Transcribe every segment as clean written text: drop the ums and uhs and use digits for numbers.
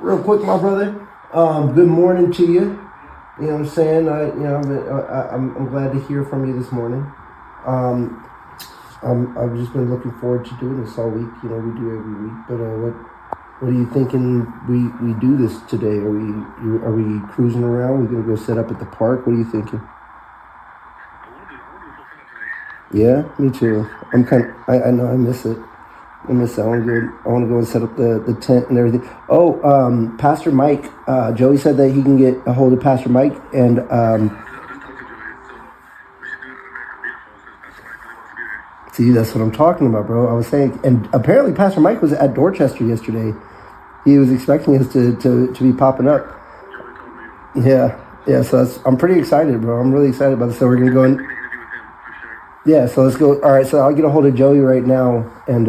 Real quick, my brother. Good morning to you. You know what I'm saying? I'm glad to hear from you this morning. I've just been looking forward to doing this all week. You know, we do every week. But what are you thinking? We do this today? Are we cruising around? We're gonna go set up at the park. What are you thinking? Yeah, me too. I know I miss it. I miss it. I want to go and set up the tent and everything. Oh, Pastor Mike. Joey said that he can get a hold of Pastor Mike and see, that's what I'm talking about, bro. I was saying, and apparently Pastor Mike was at Dorchester yesterday. He was expecting us to be popping up. Yeah, yeah. So I'm pretty excited, bro. I'm really excited about this. So we're gonna go and yeah. So let's go. All right. So I'll get a hold of Joey right now, and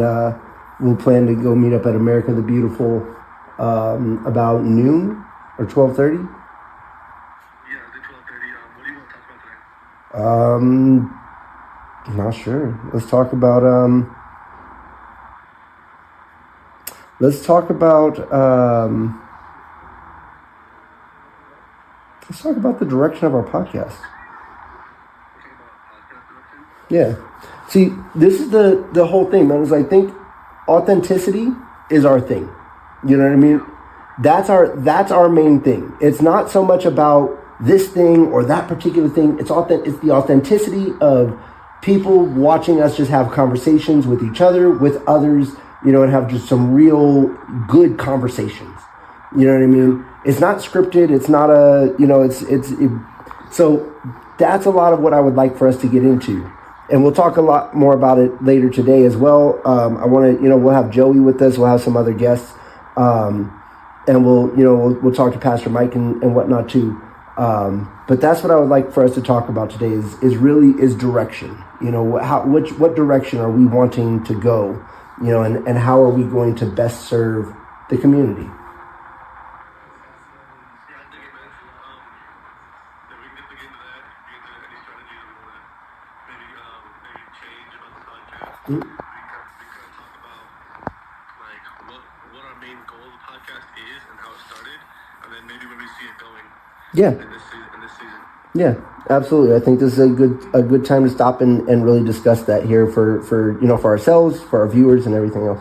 we'll plan to go meet up at America the Beautiful about noon or 12:30. Yeah, 12:30. What do you want to talk about today? Not sure. Let's talk about let's talk about the direction of our podcast. Yeah. See, this is the whole thing, man. Is I think authenticity is our thing. You know what I mean? That's our main thing. It's not so much about this thing or that particular thing. It's the authenticity of people watching us just have conversations with each other, with others, you know, and have just some real good conversations. You know what I mean? It's not scripted. It's not so that's a lot of what I would like for us to get into. And we'll talk a lot more about it later today as well. I want to, we'll have Joey with us. We'll have some other guests. And we'll talk to Pastor Mike and whatnot too. But that's what I would like for us to talk about today is direction. You know, what direction are we wanting to go? You know, and how are we going to best serve the community? We can talk about like what our main goal of the podcast is and how it started, and then maybe where we see it going. Yeah. In this season. Yeah, absolutely. I think this is a good time to stop and really discuss that here for ourselves, for our viewers, and everything else.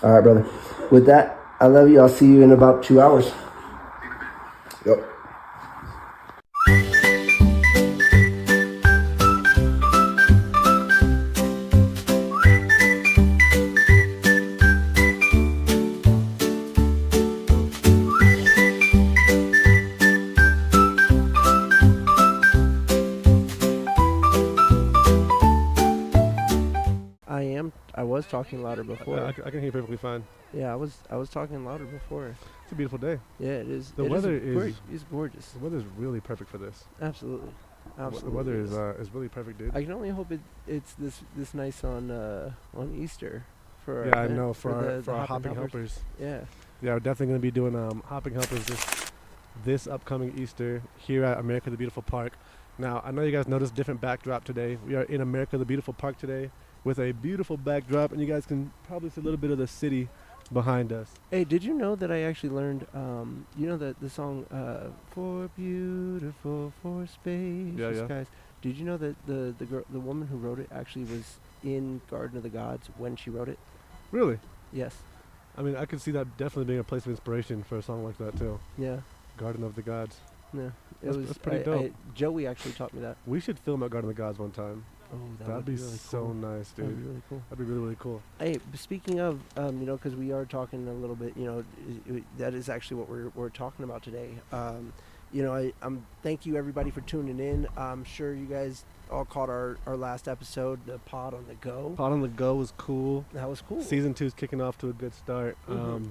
All right, brother. With that, I love you. I'll see you in about 2 hours. Yep. I was talking louder before. I can hear you perfectly fine. Yeah, I was talking louder before. It's a beautiful day. Yeah, it is. The weather is gorgeous. The weather is really perfect for this. Absolutely. The weather is really perfect, dude. I can only hope it's this nice on Easter for yeah, I know for our hopping helpers. Yeah. Yeah, we're definitely going to be doing hopping helpers this upcoming Easter here at America the Beautiful Park. Now, I know you guys noticed different backdrop today. We are in America the Beautiful Park today with a beautiful backdrop, and you guys can probably see a little bit of the city behind us. Hey, did you know that I actually learned, the song, For Beautiful, For Spacious Skies? Did you know that the woman who wrote it actually was in Garden of the Gods when she wrote it? Really? Yes. I mean, I could see that definitely being a place of inspiration for a song like that, too. Yeah. Garden of the Gods. Yeah. That's pretty dope. Joey actually taught me that. We should film at Garden of the Gods one time. Oh, that'd be really so cool. nice, dude. That'd be really cool. That'd be really, really cool. Hey, speaking of, because we are talking a little bit, that is actually what we're talking about today. Thank you everybody for tuning in. I'm sure you guys all caught our last episode, the Pod on the Go. Pod on the Go was cool. That was cool. Season 2 is kicking off to a good start. Mm-hmm.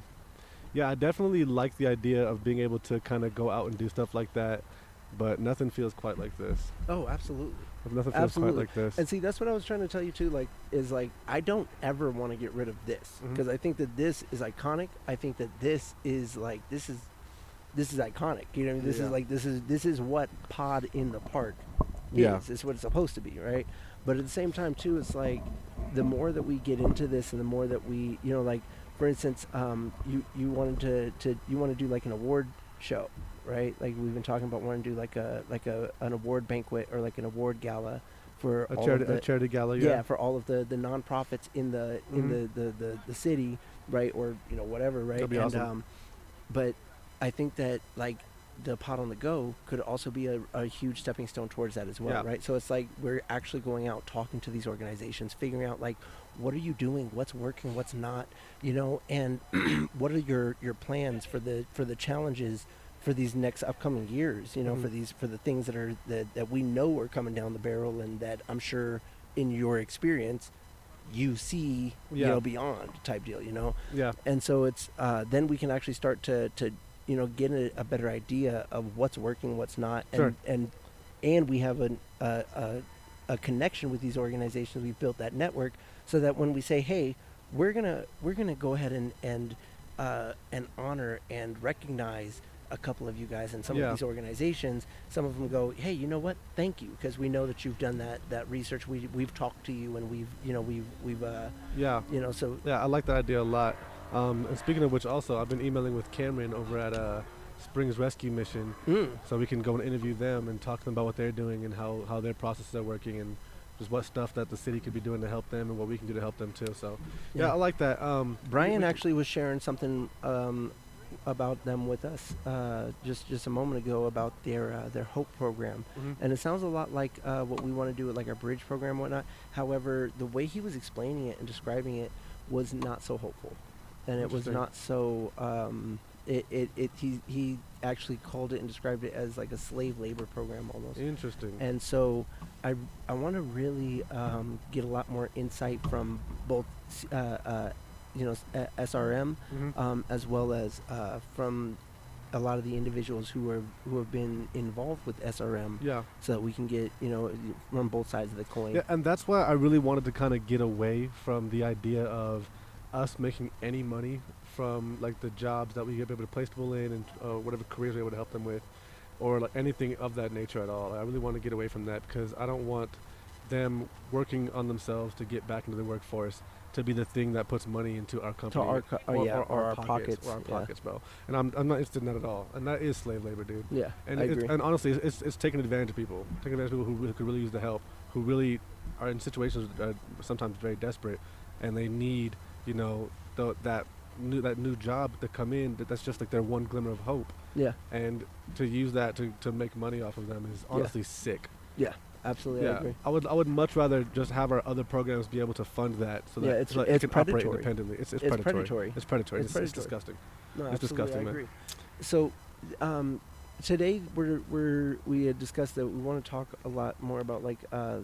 Yeah, I definitely like the idea of being able to kind of go out and do stuff like that, but nothing feels quite like this. Oh, absolutely. Nothing feels quite like this. And see, that's what I was trying to tell you too. I don't ever want to get rid of this because I think that this is iconic. I think that this is iconic. You know what I mean? This is what Pod in the Park is. It's what it's supposed to be, right? But at the same time too, it's like the more that we get into this and the more that we, for instance, you wanted to you want to do like an award show, right? Like we've been talking about wanting to do like an award banquet or like an award gala for A all charity, of the, a charity gala. yeah, for all of the nonprofits in the the city, right, or whatever, right? That'd be and awesome. but I think that like the pot on the go could also be a huge stepping stone towards that as well, Yeah. right? So it's like we're actually going out talking to these organizations, figuring out like what are you doing, what's working, what's not, and what are your plans for the challenges for these next upcoming years, for the things that we know are coming down the barrel, and that I'm sure in your experience you see beyond type deal, Yeah. and so it's then we can actually start to get a better idea of what's working, what's not, Sure. and we have a connection with these organizations. We've built that network so that when we say, hey, we're gonna go ahead and honor and recognize a couple of you guys in some of these organizations, some of them go, hey, you know what, thank you, because we know that you've done that research, we've talked to you, and we've so Yeah, I like that idea a lot. And speaking of which, also, I've been emailing with Cameron over at Springs Rescue Mission, so we can go and interview them and talk to them about what they're doing and how their processes are working, and just what stuff that the city could be doing to help them and what we can do to help them too. So, yeah, I like that. Brian actually was sharing something about them with us just a moment ago about their Hope program, and it sounds a lot like what we want to do with like our Bridge program and whatnot. However, the way he was explaining it and describing it was not so hopeful, and it was not so he actually called it and described it as like a slave labor program almost. Interesting. And so I want to really get a lot more insight from both SRM as well as from a lot of the individuals who have been involved with SRM, so that we can get from both sides of the coin. Yeah, and that's why I really wanted to kind of get away from the idea of us making any money from like the jobs that we get able to place people in and whatever careers we're able to help them with, or like anything of that nature at all. I really want to get away from that because I don't want them working on themselves to get back into the workforce to be the thing that puts money into our company, or our pockets, bro. And I'm not interested in that at all. And that is slave labor, dude. Yeah, and I agree. And honestly, it's taking advantage of people, who really could really use the help, who really are in situations that are sometimes very desperate, and they need that new job to come in. That's just like their one glimmer of hope. Yeah. And to use that to make money off of them is honestly sick. Yeah. Absolutely, I agree. I would much rather just have our other programs be able to fund that, so that it's it can predatory. operate independently. It's predatory. It's predatory. It's disgusting. No, it's disgusting, I agree. man. So, today we had discussed that we want to talk a lot more about like how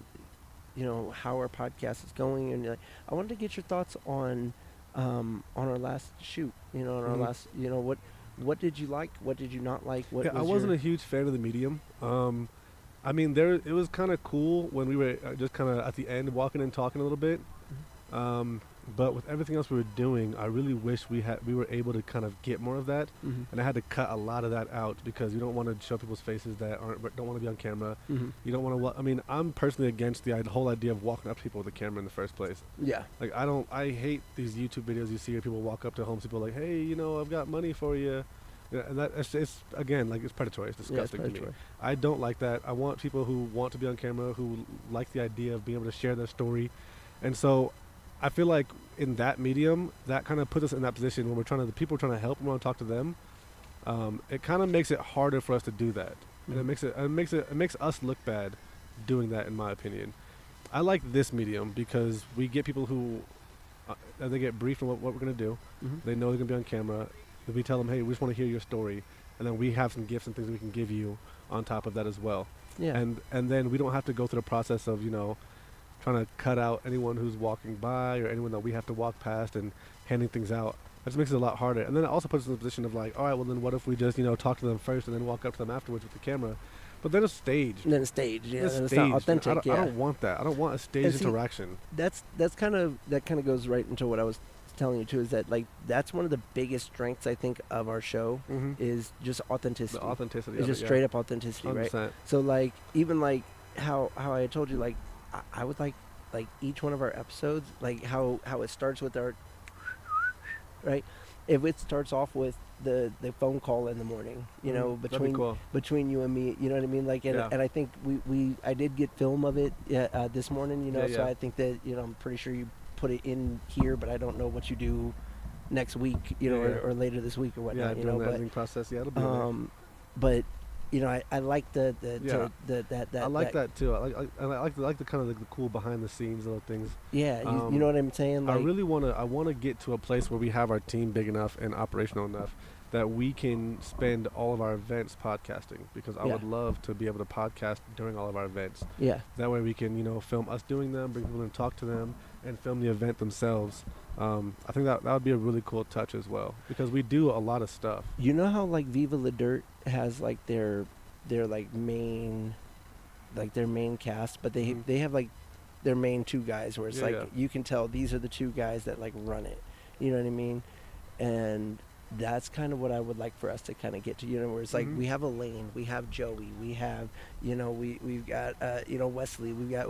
our podcast is going, and I wanted to get your thoughts on our last shoot. On our last, what did you like? What did you not like? I wasn't a huge fan of the medium. I mean, it was kind of cool when we were just kind of at the end walking and talking a little bit. But with everything else we were doing, I really wish we were able to kind of get more of that. And I had to cut a lot of that out because you don't want to show people's faces that don't want to be on camera. You don't want to. I mean, I'm personally against the whole idea of walking up to people with a camera in the first place. Yeah. Like I hate these YouTube videos you see where people walk up to homeless people like, hey, I've got money for you. Yeah, and it's again, like, it's predatory. It's disgusting to me. I don't like that. I want people who want to be on camera, who like the idea of being able to share their story. And so I feel like in that medium, that kind of puts us in that position when the people are trying to help, we want to talk to them. It kind of makes it harder for us to do that. And it makes us look bad doing that, in my opinion. I like this medium because we get people who they get briefed on what we're going to do. They know they're going to be on camera. We tell them, hey, we just want to hear your story, and then we have some gifts and things we can give you on top of that as well. Yeah. And then we don't have to go through the process of trying to cut out anyone who's walking by or anyone that we have to walk past and handing things out. That just makes it a lot harder. And then it also puts us in the position of like, all right, well then what if we just talk to them first and then walk up to them afterwards with the camera? But then it's staged. Yeah. It's not authentic. I don't want that. I don't want a staged interaction. That kind of goes right into what I was telling you too, is that like that's one of the biggest strengths I think of our show is just authenticity. The authenticity. It's just straight up authenticity, 100%. Right? So like even like how I had told you, like I would like each one of our episodes, like how it starts with our right? If it starts off with the phone call in the morning, you know, that'd be cool. between you and me, you know what I mean? Like, and I think I did get film of it this morning, you know, so I think that, you know, I'm pretty sure you put it in here, but I don't know what you do next week, you know, or later this week or whatnot, you know, the editing process, it'll be but you know, I like that I like that too. I like the kind of the cool behind the scenes little things. Yeah, you know what I'm saying? Like, I want to get to a place where we have our team big enough and operational enough that we can spend all of our events podcasting, because I would love to be able to podcast during all of our events. Yeah. That way we can, you know, film us doing them, bring people in and talk to them, and film the event themselves. I think that would be a really cool touch as well, because we do a lot of stuff. You know how like Viva La Dirt has like their like main cast, but they have like their main two guys where it's you can tell these are the two guys that like run it. You know what I mean? And that's kind of what I would like for us to kind of get to, you know, where it's like we have Elaine, we have Joey, we have, you know, we've got you know, Wesley, we've got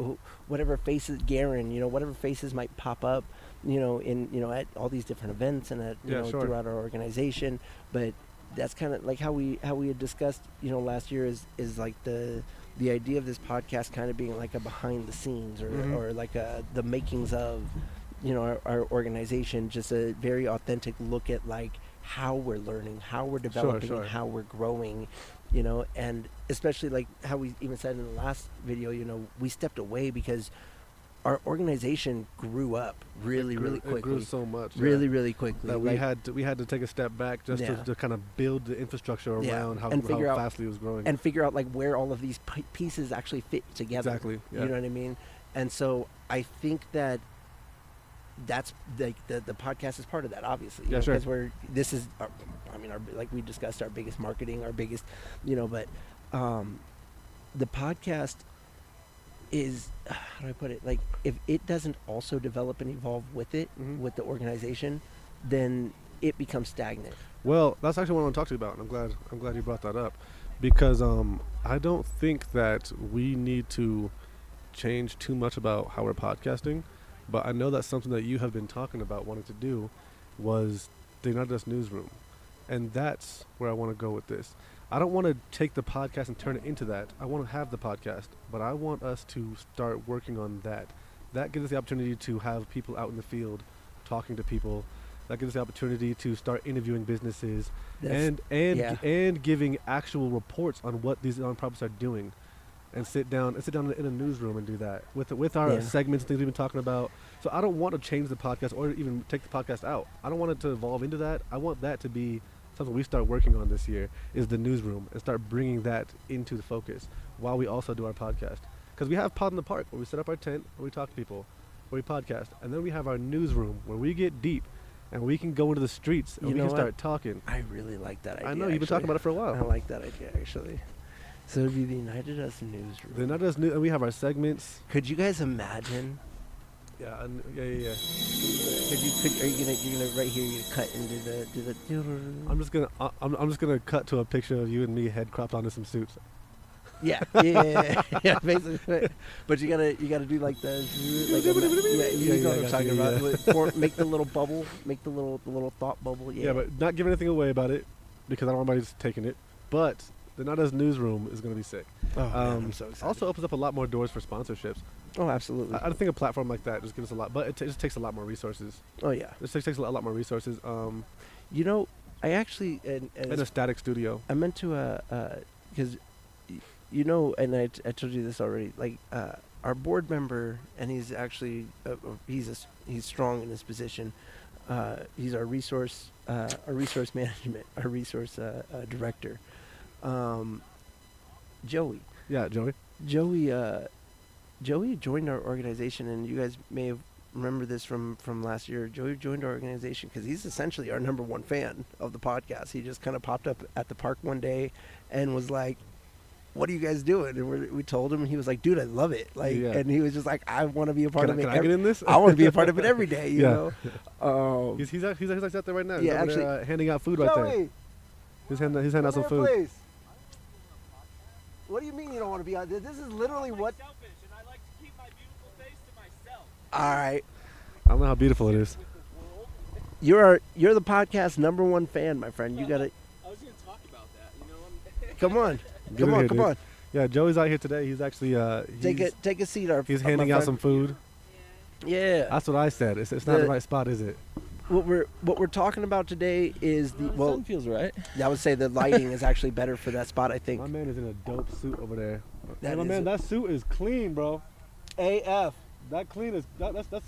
whatever faces, Garen, you know, whatever faces might pop up, you know, in, you know, at all these different events and at, you know, throughout our organization. But that's kind of like how we had discussed, you know, last year is like the idea of this podcast kind of being like a behind the scenes or like the makings of, you know, our organization, just a very authentic look at like how we're learning, how we're developing, and how we're growing, you know. And especially like how we even said in the last video, you know, we stepped away because our organization grew up really quickly. It grew so much. Really quickly. That we had to take a step back just to kind of build the infrastructure around how fast it was growing. And figure out like where all of these pieces actually fit together. Exactly. Yeah. You know what I mean? And so I think that's like the podcast is part of that, obviously. Yeah, sure. Because this is, our, like we discussed, our biggest marketing, our biggest, you know, but the podcast is, how do I put it? Like, if it doesn't also develop and evolve with it, with the organization, then it becomes stagnant. Well, that's actually what I want to talk to you about, and I'm glad you brought that up, because I don't think that we need to change too much about how we're podcasting, but I know that's something that you have been talking about wanting to do, was the United Us newsroom, and that's where I want to go with this. I don't want to take the podcast and turn it into that. I want to have the podcast, but I want us to start working on that. That gives us the opportunity to have people out in the field talking to people. That gives us the opportunity to start interviewing businesses and giving actual reports on what these nonprofits are doing, and sit down in a newsroom and do that with our segments and things we've been talking about. So I don't want to change the podcast or even take the podcast out. I don't want it to evolve into that. I want that to be something we start working on this year, is the newsroom, and start bringing that into the focus while we also do our podcast. Because we have Pod in the Park, where we set up our tent, where we talk to people, where we podcast, and then we have our newsroom, where we get deep, and we can go into the streets, and we can start talking. I really like that idea. I know, you've been talking about it for a while. I like that idea, actually. So it would be the United Us newsroom. The United Us and we have our segments. Could you guys imagine? Yeah. Are you gonna right here? You cut and do the. I'm just gonna cut to a picture of you and me, head cropped onto some suits. Yeah, basically. But you gotta do like the you know what I'm talking about. Make the little bubble, make the little thought bubble. Yeah, but not giving anything away about it, because I don't want anybody taking it. But the Not Us newsroom is gonna be sick. Oh, man, I'm so excited. Also opens up a lot more doors for sponsorships. Oh, absolutely. I think a platform like that just gives us a lot, but it just takes a lot more resources. Oh yeah, it takes a lot more resources. You know, I actually and a static studio. I meant to because you know, and I told you this already. Like our board member, and he's actually he's strong in this position. He's our resource management, our resource director, Joey. Yeah, Joey. Joey joined our organization, and you guys may have remembered this from last year. Joey joined our organization because he's essentially our number one fan of the podcast. He just kind of popped up at the park one day and was like, "What are you guys doing?" And we told him, and he was like, "Dude, I love it!" Like, and he was just like, "I want to be a part of it. Can I get in this? I want to be a part of it every day." You know. He's out there right now. Yeah, actually, handing out food right there. He's handing out some food. Please. What do you mean you don't want to be on this? This is literally what. Selfish, and I like to keep my beautiful face to myself. All right. I don't know how beautiful it is. You're the podcast #1 fan, my friend. You gotta I was going to talk about that. come on, Get come in on, here, come dude. on. Yeah, Joey's out here today. He's actually Take a seat. he's handing out some food. Yeah. That's what I said. It's not the right spot, is it? What we're talking about today is the The sun feels right. I would say the lighting is actually better for that spot. I think. My man is in a dope suit over there. That Hey, my is man, it. that suit is clean, bro. AF. That suit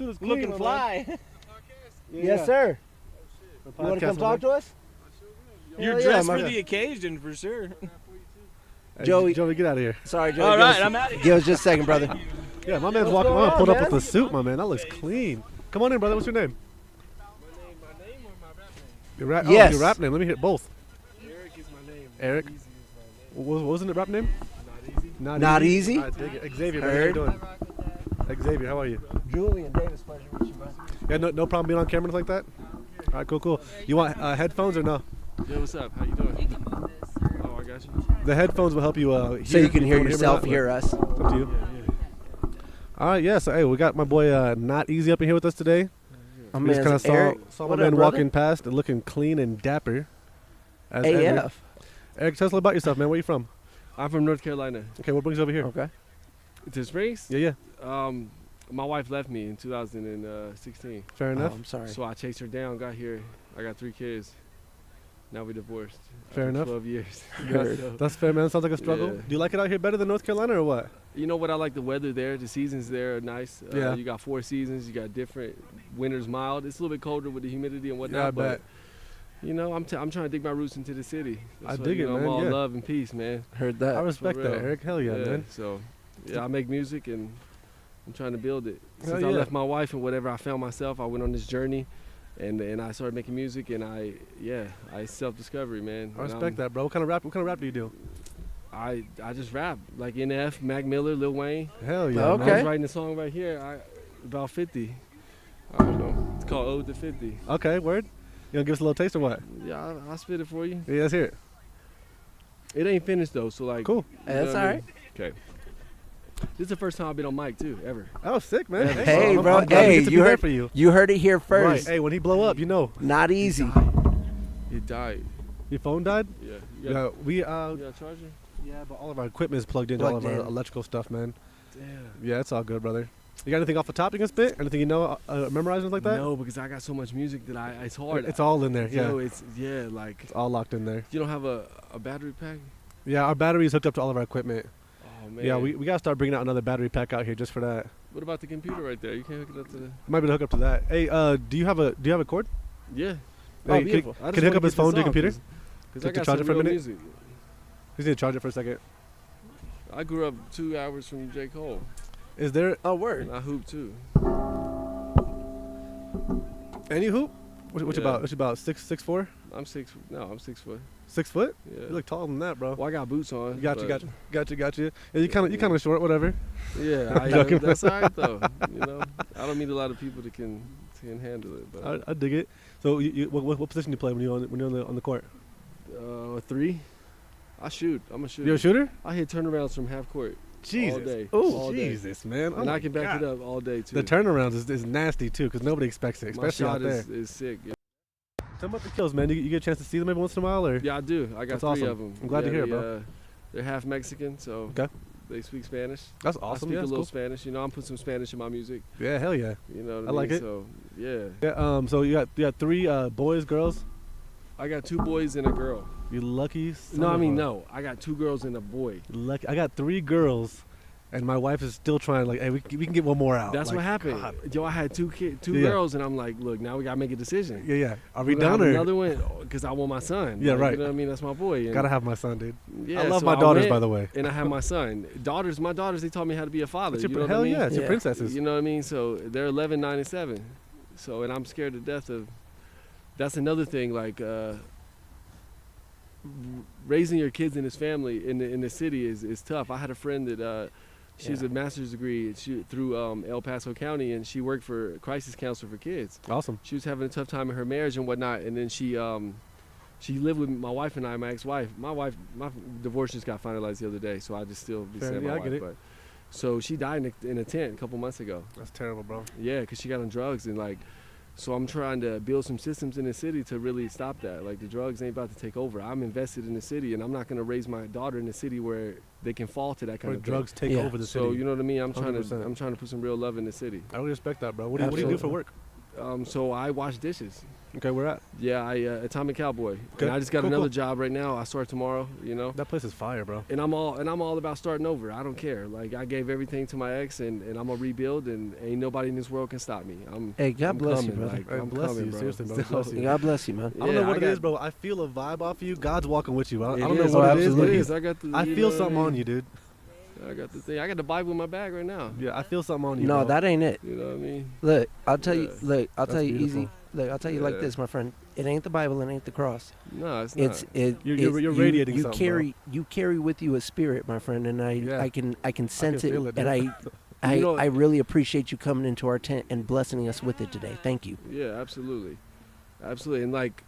is clean. Looking my man. fly. Yeah, Yes, yeah. sir. The You want to podcast, come my talk man. to us? You're Hell yeah, dressed my for guy. the occasion, for sure. Hey, Joey- Joey, get out of here. Sorry, Joe. All right, I'm out of here. Give us just a second, brother. Yeah, my man's What's walking going around, on, pulled up man? with the suit, my man. That looks clean. Come on in, brother. What's your name? My name or my rap name? Your rap, Yes. your rap name. Let me hear both. Eric is my name. Eric. Easy is my name. What wasn't the rap name? Not easy. Not easy? I dig it. Xzavior, man, how you Heard. doing? Xzavior, how are you? Juleinn Davis, pleasure to meet you, bro. Yeah, no problem being on camera like that? All right, cool. You want headphones or no? Yo, what's up? How you doing? Oh, I got you. The headphones will help you hear. So you can hear if wanna yourself, me or hear not. us. Up to you. All right, yeah. So hey, we got my boy Not Easy up in here with us today. My We just kind man's of Eric. saw my What man up, brother? walking past and looking clean and dapper. As ever. AF. Eric, tell us a little about yourself, man. Where you from? I'm from North Carolina. Okay, what brings you over here? Okay. To Springs? Yeah, My wife left me in 2016. fair Oh, enough. I'm sorry. So I chased her down, got here. I got 3 kids. Now we divorced. Fair After enough. 12 years. Heard. So, That's fair, man. Sounds like a struggle. Yeah. Do you like it out here better than North Carolina or what? you know what? I like the weather there. The seasons there are nice. Yeah. You got 4 seasons. You got different. Winter's mild. It's a little bit colder with the humidity and whatnot. Yeah, I but bet. you know, I'm trying to dig my roots into the city. I That's why, dig you it, know, I'm man, all yeah. love and peace, man. Heard that. I respect for that, real. Eric. Hell yeah, man. So, yeah, I make music and I'm trying to build it. Hell Since I yeah. left my wife and whatever, I found myself. I went on this journey, and I started making music, and I self-discovery, man. I respect that, bro. What kind of rap do you do? I just rap like NF, Mac Miller, Lil Wayne. Hell yeah, Okay. I man. was writing a song right here. About 50. I don't know. It's called Ode to 50. Okay, word. You gonna give us a little taste or what? Yeah, I'll spit it for you. Yeah, let's hear it. It ain't finished though, so like. Cool. you know That's what I all mean? Okay. This is the first time I've been on mic too, ever. Oh, sick, man. Hey, I'm bro. glad we Hey, get to be you there heard for you. You heard it here Right. first. Hey, when he blow up, you know. Not easy. It died. Your phone died? Yeah. Yeah, You got, we you got a charger? yeah, but all of our equipment is plugged into all of Plugged our in. electrical stuff, man. Damn. Yeah, it's all good, brother. You got anything off the top you can spit? Anything you know, memorizing like that? No, because I got so much music that it's hard. It's all in there. Yeah, Yo, it's like it's all locked in there. you don't have a battery pack. Yeah, our battery is hooked up to all of our equipment. Oh man. Yeah, we gotta start bringing out another battery pack out here just for that. What about the computer right there? You can't hook it up to the. Might be able to hook up to that. Hey, do you have a cord? Yeah. Oh, Hey, beautiful. Can you hook up his phone to your computer? Because To I got charge it some for a real minute? music. Just need to charge it for a second. I grew up 2 hours from J. Cole, Is there Oh, word. and I hoop too. any hoop? What you Yeah. about? What you about? 6'4"? I'm 6. No, I'm 6 foot. 6 foot? Yeah. You look taller than that, bro. Well, I got boots on. Got you, but- got you. Yeah, you kind of short, whatever. Yeah, I'm joking. that's all right though. You know, I don't meet a lot of people that can handle it. But I dig it. So, what position do you play when you're on the court? 3. I shoot. I'm a shooter. You're a shooter? I hit turnarounds from half court. Jesus. All day. Oh, all day. Jesus, man. Oh And my I can back God. it up all day too. The turnarounds is nasty too, because nobody expects it, My especially out shot there. is sick. Yeah. Tell me about the kills, man. You get a chance to see them every once in a while, or? Yeah, I do. I got That's 3 awesome. of them. I'm glad to hear it, bro. They're half Mexican, so Okay. they speak Spanish. That's I awesome. speak Yeah, a that's little cool. Spanish. You know, I'm putting some Spanish in my music. Yeah, hell yeah. You know what I like mean? it. So yeah, Yeah. So you got 3 boys, girls. I got 2 boys and a girl. You lucky. son No, I of mean a- no. I got 2 girls and a boy. Lucky. I got 3 girls, and my wife is still trying. Like, hey, we can get one more out. That's Like, what happened. God. Yo, I had 2 Yeah. girls, and I'm like, look, now we gotta make a decision. Yeah, yeah. Are we We're gonna done have or? another one? Because I want my son. Yeah, Like, right. You know what I mean? That's my boy. And Gotta have my son, dude. yeah, I love so my daughters, went, by the way. And I have my son. My daughters, they taught me how to be a father. It's You your, know what hell I mean? yeah, it's your Yeah. princesses. You know what I mean? So they're 11, 9, and 7. So, and I'm scared to death of. That's another thing, like raising your kids in this family in the city is tough. I had a friend that she has a master's degree through El Paso County, and she worked for a crisis counselor for kids. Awesome. She was having a tough time in her marriage and whatnot, and then she lived with my wife and I, my ex-wife. My divorce just got finalized the other day, so I just still be Fair, saying yeah, my I wife. get it. But so she died in a tent a couple months ago. That's terrible, bro. Yeah, because she got on drugs and like So I'm trying to build some systems in the city to really stop that. Like, the drugs ain't about to take over. I'm invested in the city, and I'm not going to raise my daughter in the city where they can fall to that kind Where of drugs thing. take over the city. So, you know what I mean? I'm 100%. trying to put some real love in the city. I really respect that, bro. What do you do for work? So I wash dishes. Okay, where at? Yeah, I Atomic Cowboy. Okay. And I just got Cool, another cool. job right now. I start tomorrow, you know. That place is fire, bro. And I'm all about starting over. I don't care. Like, I gave everything to my ex, and I'm gonna rebuild, and ain't nobody in this world can stop me. Hey, God I'm bless you, coming, brother. like, Hey, I'm bless coming, you, bro. seriously, bro. So- Bless you. God bless you, man. I don't know Yeah, what I it is, got- bro. I feel a vibe off of you. God's walking with you. I It don't know is. what it is, absolutely. but It is. I got the. I you feel know what something I on mean? you, dude. I got the thing. I got the Bible in my bag right now. Yeah, I feel something on you. No, bro. that ain't it. You know what I mean? Look, I'll tell you. Yeah. Look, I'll That's tell you beautiful. easy. Look, I'll tell you like Yeah. this, my friend. It ain't the Bible. It ain't the cross. No, it's not. You're radiating you something, carry you carry with you a spirit, my friend, and Yeah. I can sense feel it, it, and dude. I You know- I really appreciate you coming into our tent and blessing us with it today. Thank you. Yeah, absolutely, absolutely. And like,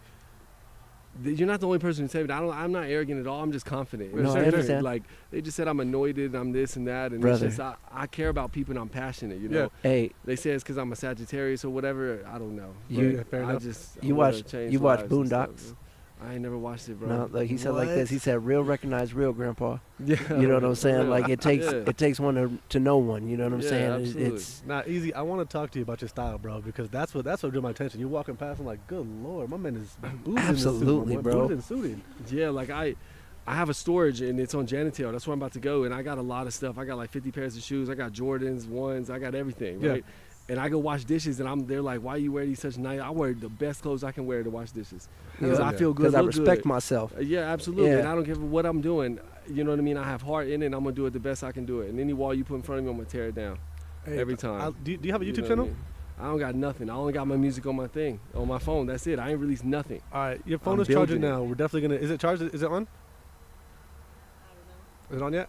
you're not the only person who said it. I'm not arrogant at all. I'm just confident. No, It's I different. understand. Like, they just said I'm anointed, I'm this and that, and Brother. it's just I care about people and I'm passionate. You know, Hey, they say it's because I'm a Sagittarius or whatever. I don't know. You- But Yeah, fair I enough. just You I wanna watch- change you watch lives and stuff, Boondocks? you know? I ain't never watched it, bro. no, like he said like What? this. He said, "Real recognize real, Grandpa." Yeah, You know what I'm saying? yeah. Like it takes Yeah. it takes one to know one. You know what I'm Yeah, saying? absolutely. It's Nah, easy. I want to talk to you about your style, bro, because that's what drew my attention. You're walking past, I'm like, good lord, my man is booted Absolutely, in the suit, bro. Booted and suited. Yeah, like I have a storage and it's on Janetail. That's where I'm about to go, and I got a lot of stuff. I got like 50 pairs of shoes. I got Jordans, ones. I got everything, Yeah. right? And I go wash dishes, and they're like, "Why you wear these such nice?" I wear the best clothes I can wear to wash dishes because Hell I yeah. feel good. because I look respect good. myself. Yeah, absolutely. Yeah. And I don't care what I'm doing. You know what I mean? I have heart in it, and I'm gonna do it the best I can do it. And any wall you put in front of me, I'm gonna tear it down Hey, every time. do you have a You YouTube know what channel? I mean? I don't got nothing. I only got my music on my thing, on my phone. That's it. I ain't released nothing. All right, your phone I'm is charging building it. now. We're definitely gonna. Is it charged? Is it on? Is it on yet?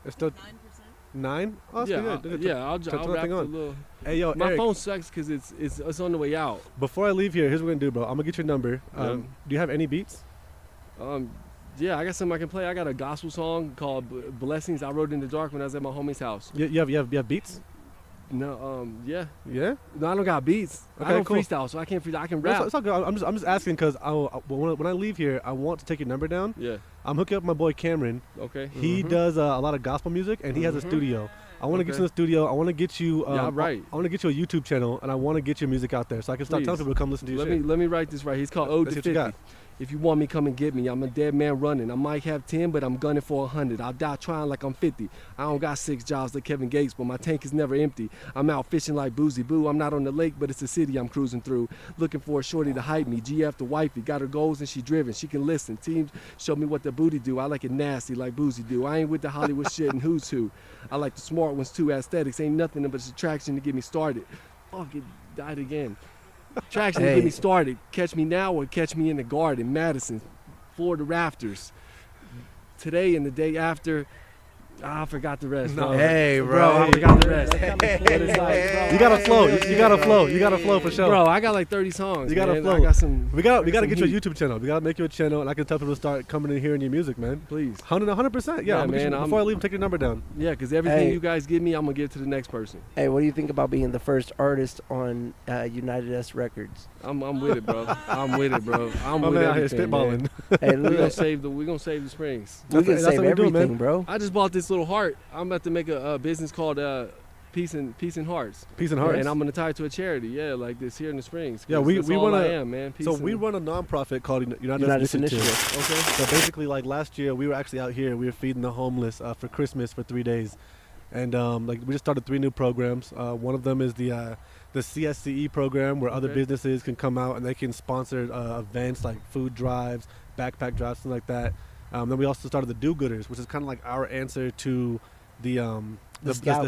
It's still 9. Oh, that's yeah, pretty good. I'll turn that wrap thing the on. little. Hey, yo, My Eric, phone sucks because it's on the way out. before I leave here, here's what we're gonna do, bro. I'm gonna get your number. Yeah. Do you have any beats? Yeah, I got something I can play. I got a gospel song called "Blessings." I wrote in the dark when I was at my homie's house. You have beats? No, yeah. Yeah. No, I don't got beats. Okay, I don't cool. freestyle, so I can't freestyle. I can That's, rap. that's all good. I'm just asking because when I leave here, I want to take your number down. Yeah. I'm hooking up my boy Cameron. Okay. He does a lot of gospel music, and he has a studio. I want to get Okay. you in the studio. I want to get you. Yeah, right. I want to get you a YouTube channel, and I want to get your music out there, so I can start telling Please. people to come listen to your shit. Let me write this right. He's called Ode Let's to see what you 50. If you want me, come and get me. I'm a dead man running. I might have 10, but I'm gunning for 100. I'll die trying like I'm 50. I don't got 6 jobs like Kevin Gates, but my tank is never empty. I'm out fishing like Boozy Boo. I'm not on the lake, but it's a city I'm cruising through. Looking for a shorty to hype me. GF the wifey. Got her goals and she driven. She can listen. Teams show me what the booty do. I like it nasty like Boozy do. I ain't with the Hollywood shit and who's who. I like the smart ones too. Aesthetics ain't nothing but attraction to get me started. Fuck, it died again. Traction to Hey. get me started. Catch me now or catch me in the garden. Madison, Florida rafters. Today and the day after. I forgot the rest. No. Bro. Hey, I forgot the rest. But it's like, bro, You gotta flow. You gotta flow. You gotta flow for sure. Bro, I got like 30 songs. You gotta man. flow. I got some. we gotta some get you a heat. YouTube channel. We gotta make you a channel, and I can tell people to start coming in here and your music, man. Please. 100%. Yeah, Yeah, I'm gonna get man, you, before I leave, take your number down. Yeah, because everything Hey. you guys give me, I'm going to give to the next person. Hey, what do you think about being the first artist on United S Records? I'm with it, bro. I'm with it, bro. I'm My with man out here everything, spitballing. man. Hey, We're gonna look, save the springs. we can that's save what we're doing, man. everything, bro. I just bought this little heart. I'm about to make a business called Peace and Hearts. Peace and hearts. And I'm gonna tie it to a charity. Yeah, like this here in the Springs. 'Cause Yeah, we that's we all want I to. am, man. Peace So and- we run a nonprofit called United United Initiative. Initiative. Okay. So basically, like last year, we were actually out here. We were feeding the homeless for Christmas for 3 days, and like we just started 3 new programs. One of them is the CSCE program, where other Okay. businesses can come out and they can sponsor events like food drives, backpack drives, things like that. Then we also started the Do-Gooders, which is kind of like our answer to the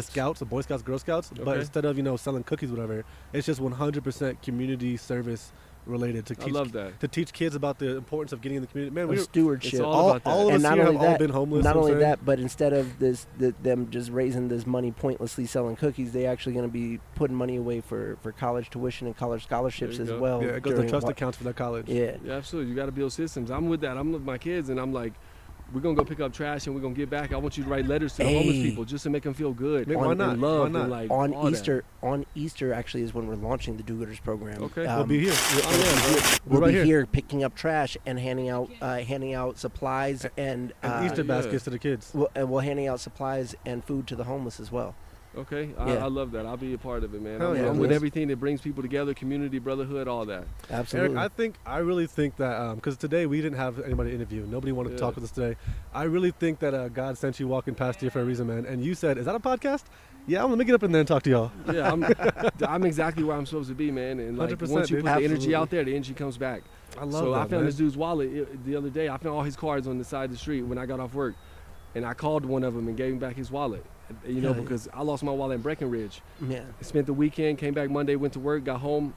Scouts, the Boy Scouts, Girl Scouts. But Okay. instead of selling cookies, whatever, it's just 100% community service related to I teach love that. to teach kids about the importance of getting in the community. Man, Of we stewardship. It's all all, about that. all of And us not here only have all that- been homeless. Not you know only what I'm saying? that, but instead of them just raising this money pointlessly selling cookies, they actually going to be putting money away for college tuition and college scholarships There as you go. well. Yeah, it goes to during trust wa- accounts for their college. Yeah. Yeah, absolutely. You got to build systems. I'm with that. I'm with my kids, and I'm like, we're gonna go pick up trash and we're gonna get back. I want you to write letters to the homeless people just to make them feel good. Why not? And love Why not? and like on all Easter. On Easter actually is when we're launching the Do-Gooders program. Okay. We'll be here. We'll right be here. here picking up trash and handing out supplies and Easter yeah. baskets to the kids. we're handing out supplies and food to the homeless as well. Okay, Yeah. I love that. I'll be a part of it, man. Hell I'm, yeah, I'm with man. everything that brings people together, community, brotherhood, all that. Absolutely. Eric, I really think that because today we didn't have anybody to interview. Nobody wanted to Yeah. talk with us today. I really think that God sent you walking past here for a reason, man. And you said, "Is that a podcast?" Yeah, I'm gonna get up in there and talk to y'all. Yeah, I'm exactly where I'm supposed to be, man. And like 100%, once you dude. put the energy Absolutely. out there, the energy comes back. I love So that, I found man. this dude's wallet the other day. I found all his cards on the side of the street when I got off work, and I called one of them and gave him back his wallet. You know, Yeah. because I lost my wallet in Breckenridge. Yeah. I spent the weekend, came back Monday, went to work, got home,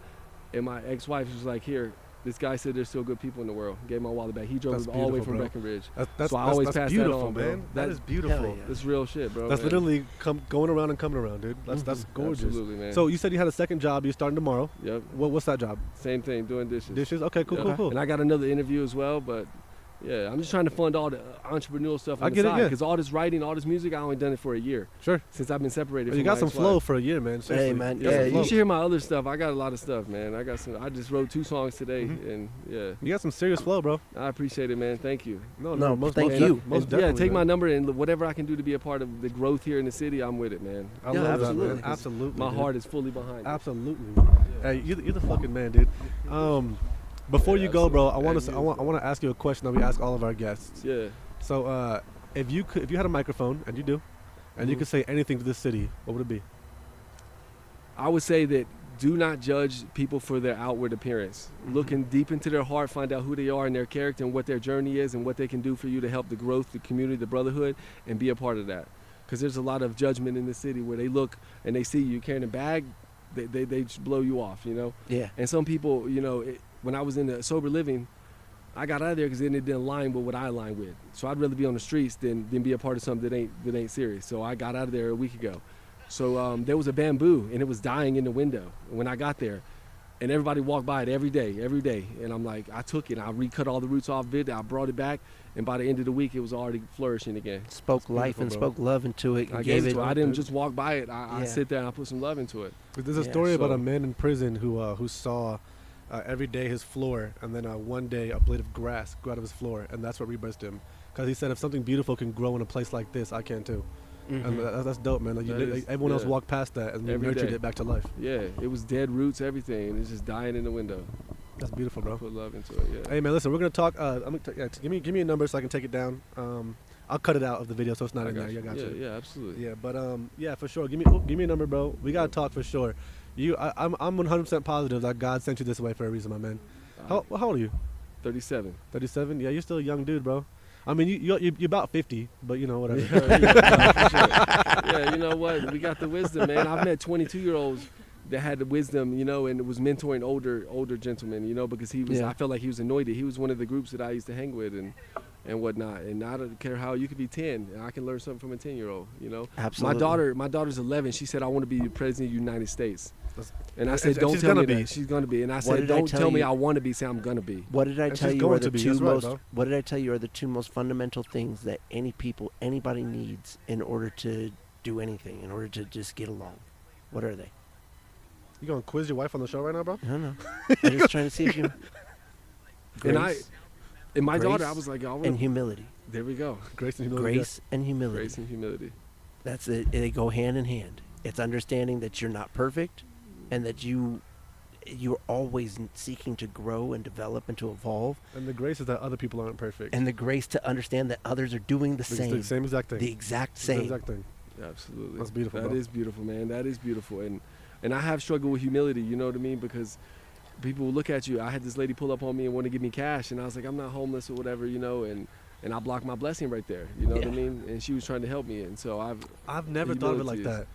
and my ex-wife was like, "Here, this guy said there's still good people in the world." Gave my wallet back. He drove That's it all the way beautiful, from bro. Breckenridge. That's So I always that's pass that beautiful, on, bro. man. That That- is beautiful. Hell yeah. That's real shit, bro. That's man. literally going around and coming around, dude. That's gorgeous. Absolutely, man. So you said you had a second job. You're starting tomorrow. Yep, What's that job? same thing, doing dishes. Dishes. Okay, cool, Yeah. cool. And I got another interview as well, but yeah, I'm just trying to fund all the entrepreneurial stuff on I the get it, side yeah. because all this writing, all this music, I only done it for a year Sure. since I've been separated. You from got my some ex-wife. flow for a year, man. Seriously. Hey, man. You got Yeah, some you flow. should hear my other stuff. I got a lot of stuff, man. I just wrote 2 songs today, and yeah, You got some serious flow, bro. I appreciate it, man. Thank you. No, most thank definitely. you. Most And, definitely, yeah, take my man. number and whatever I can do to be a part of the growth here in the city, I'm with it, man. I Yeah, love absolutely. that, man. Absolutely. My dude. heart is fully behind it. Absolutely. Hey, you're the fucking man, dude. Before Yeah, you go, bro, I absolutely. want to ask you a question that we ask all of our guests. Yeah. So, if you had a microphone, and you do, and you Mhm. could say anything to this city, what would it be? I would say that do not judge people for their outward appearance. Looking deep into their heart, find out who they are and their character and what their journey is and what they can do for you to help the growth, the community, the brotherhood, and be a part of that. Because there's a lot of judgment in the city where they look and they see you carrying a bag, they just blow you off, you know? Yeah. And some people, you know, when I was in the sober living, I got out of there because then it didn't align with what I align with. So I'd rather be on the streets than be a part of something that ain't serious. So I got out of there a week ago. So there was a bamboo and it was dying in the window when I got there, and everybody walked by it every day. And I'm like, I took it, I recut all the roots off of it, I brought it back, and by the end of the week it was already flourishing again. Spoke life beautiful, and bro. spoke love into it. And I gave gave it. to it. I didn't just walk by it. I Yeah. sit there and I put some love into it. There's a Yeah, story about so- a man in prison who saw every day his floor, and then one day a blade of grass grew out of his floor, and that's what rebirthed him. Because he said, if something beautiful can grow in a place like this, I can too. Mhm. And that's dope, man. Like, That is- everyone else yeah. walked past that and you Every nurtured day. it back to life. Yeah, it was dead roots, everything, and it's just dying in the window. That's beautiful, I bro. put love into it. Yeah. Hey, man, listen, we're gonna talk. Give me a number so I can take it down. I'll cut it out of the video so it's not I in there. got I you. got Yeah, you. yeah, absolutely. Yeah, but yeah, for sure. Give me a number, bro. We gotta talk for sure. I'm 100% positive that God sent you this way for a reason, my man. How old are you? 37. 37. Yeah, you're still a young dude, bro. I mean, you're about 50, but you know whatever. For sure. Yeah, you know what? We got the wisdom, man. I've met 22-year-olds that had the wisdom, you know, and was mentoring older gentlemen, you know, because he was. Yeah. I felt like he was anointed. He was one of the groups that I used to hang with and whatnot. And I don't care how you could be 10, and I can learn something from a 10-year-old. You know, Absolutely. my daughter's 11. She said, "I want to be the president of the United States." And I And said, she's "Don't tell gonna me be. that." She's gonna be. And I What said, did I "Don't tell tell me you? I want to be. Say I'm gonna be." What did I And tell she's you are going the to be. two That's right, most? bro. What did I tell you are the two most fundamental things that anybody needs in order to do anything, in order to just get along? What are they? You gonna quiz your wife on the show right now, bro? I don't know. I'm just trying to see if you. And Grace And my daughter, Grace I was like, "Oh, and humility. there we go. Grace and humility. Grace and humility. Grace and humility." That's it. They go hand in hand. It's understanding that you're not perfect, and that you're always seeking to grow and develop and to evolve. And the grace is that other people aren't perfect. And the grace to understand that others are doing the It's same. the same exact thing. The exact Same same. exact thing. Absolutely. That's beautiful, That bro. is beautiful, man. That is beautiful. And I have struggled with humility, you know what I mean? Because people will look at you. I had this lady pull up on me and want to give me cash, and I was like, I'm not homeless or whatever, you know, and I blocked my blessing right there. You know what I Yeah. mean? And she was trying to help me, and so I've never thought of it like Humility that.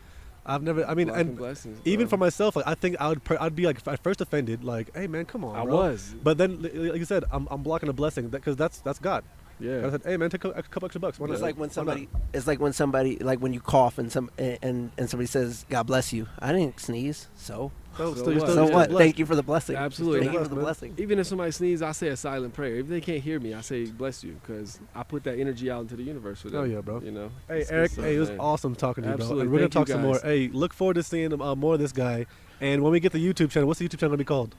I've never. I mean, blocking and blessings, even bro. for myself, like I think I'd be like at first offended, like, hey man, come on. I bro. was. But then, like you said, I'm blocking a blessing because that's God. Yeah. I said, hey man, take a couple extra bucks. Why not? It's like when Why not? somebody. It's like when somebody. Like when you cough and somebody says, "God bless you." I didn't sneeze, so So, So you're what? still, So you're still what? blessed. Thank you for the blessing. Absolutely. Thank you for Blessed, the man. blessing. Even if somebody sneezes, I say a silent prayer. If they can't hear me, I say bless you, because I put that energy out into the universe for them. Oh, yeah, bro. You know. Hey, It's good Eric, stuff, hey, it was man. awesome talking to you, bro. Absolutely. And we're going to Thank talk you, some more. guys. Hey, look forward to seeing more of this guy. And when we get the YouTube channel, what's the YouTube channel going to be called?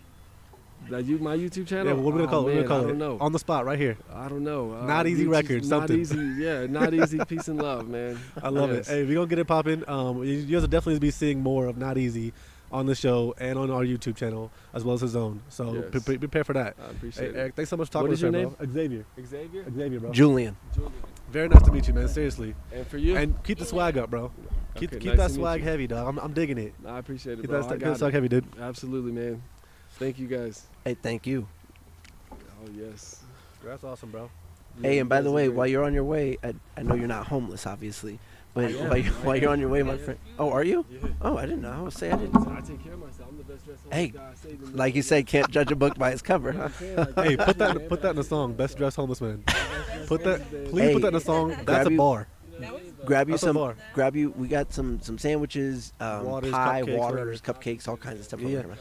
My YouTube channel. Yeah, what are we going to call it? What are we Man, going I to don't call it? know. On the spot, right here. I don't know. Not Easy Records, Not something. easy. Yeah, not easy. Peace and love, man. I love Yes. it. Hey, we're going to get it popping. You guys will definitely be seeing more of Not Easy on the show and on our YouTube channel, as well as his own. So Yes. prepare for that. I Hey, appreciate it. Eric, thanks so much for talking What to is us, your bro. Xzavier. Xzavier? Xzavier, bro. Julian. Julian. Very nice to meet you, man. Seriously. And for you? And keep the swag up, bro. Keep Okay, keep nice that to meet swag you. heavy, dog. I'm digging it. I appreciate it, Keep bro. that, I keep that got swag it. heavy, dude. Absolutely, man. Thank you, guys. Hey, thank you. Oh, yes. That's awesome, bro. Hey, You and by guys the are way, great. while you're on your way, I know you're not homeless, obviously, but Yeah. while you're on your way, my friend. Oh, are you? Yeah. Oh, I didn't know. I would say I didn't. I take care of myself. I'm the best dressed Hey, guy I saved in the Like you world. said, can't judge a book by its cover, You know huh? what I'm saying? Like, Hey, put man, that but in the song. Best dressed homeless man. Put that. Please Hey, put that in the song. That's grab a you- bar. Grab you That's a some. bar. Grab you. We got some sandwiches, Waters, pie, cupcakes, waters, cupcakes, all kinds of stuff. over Yeah. here, man.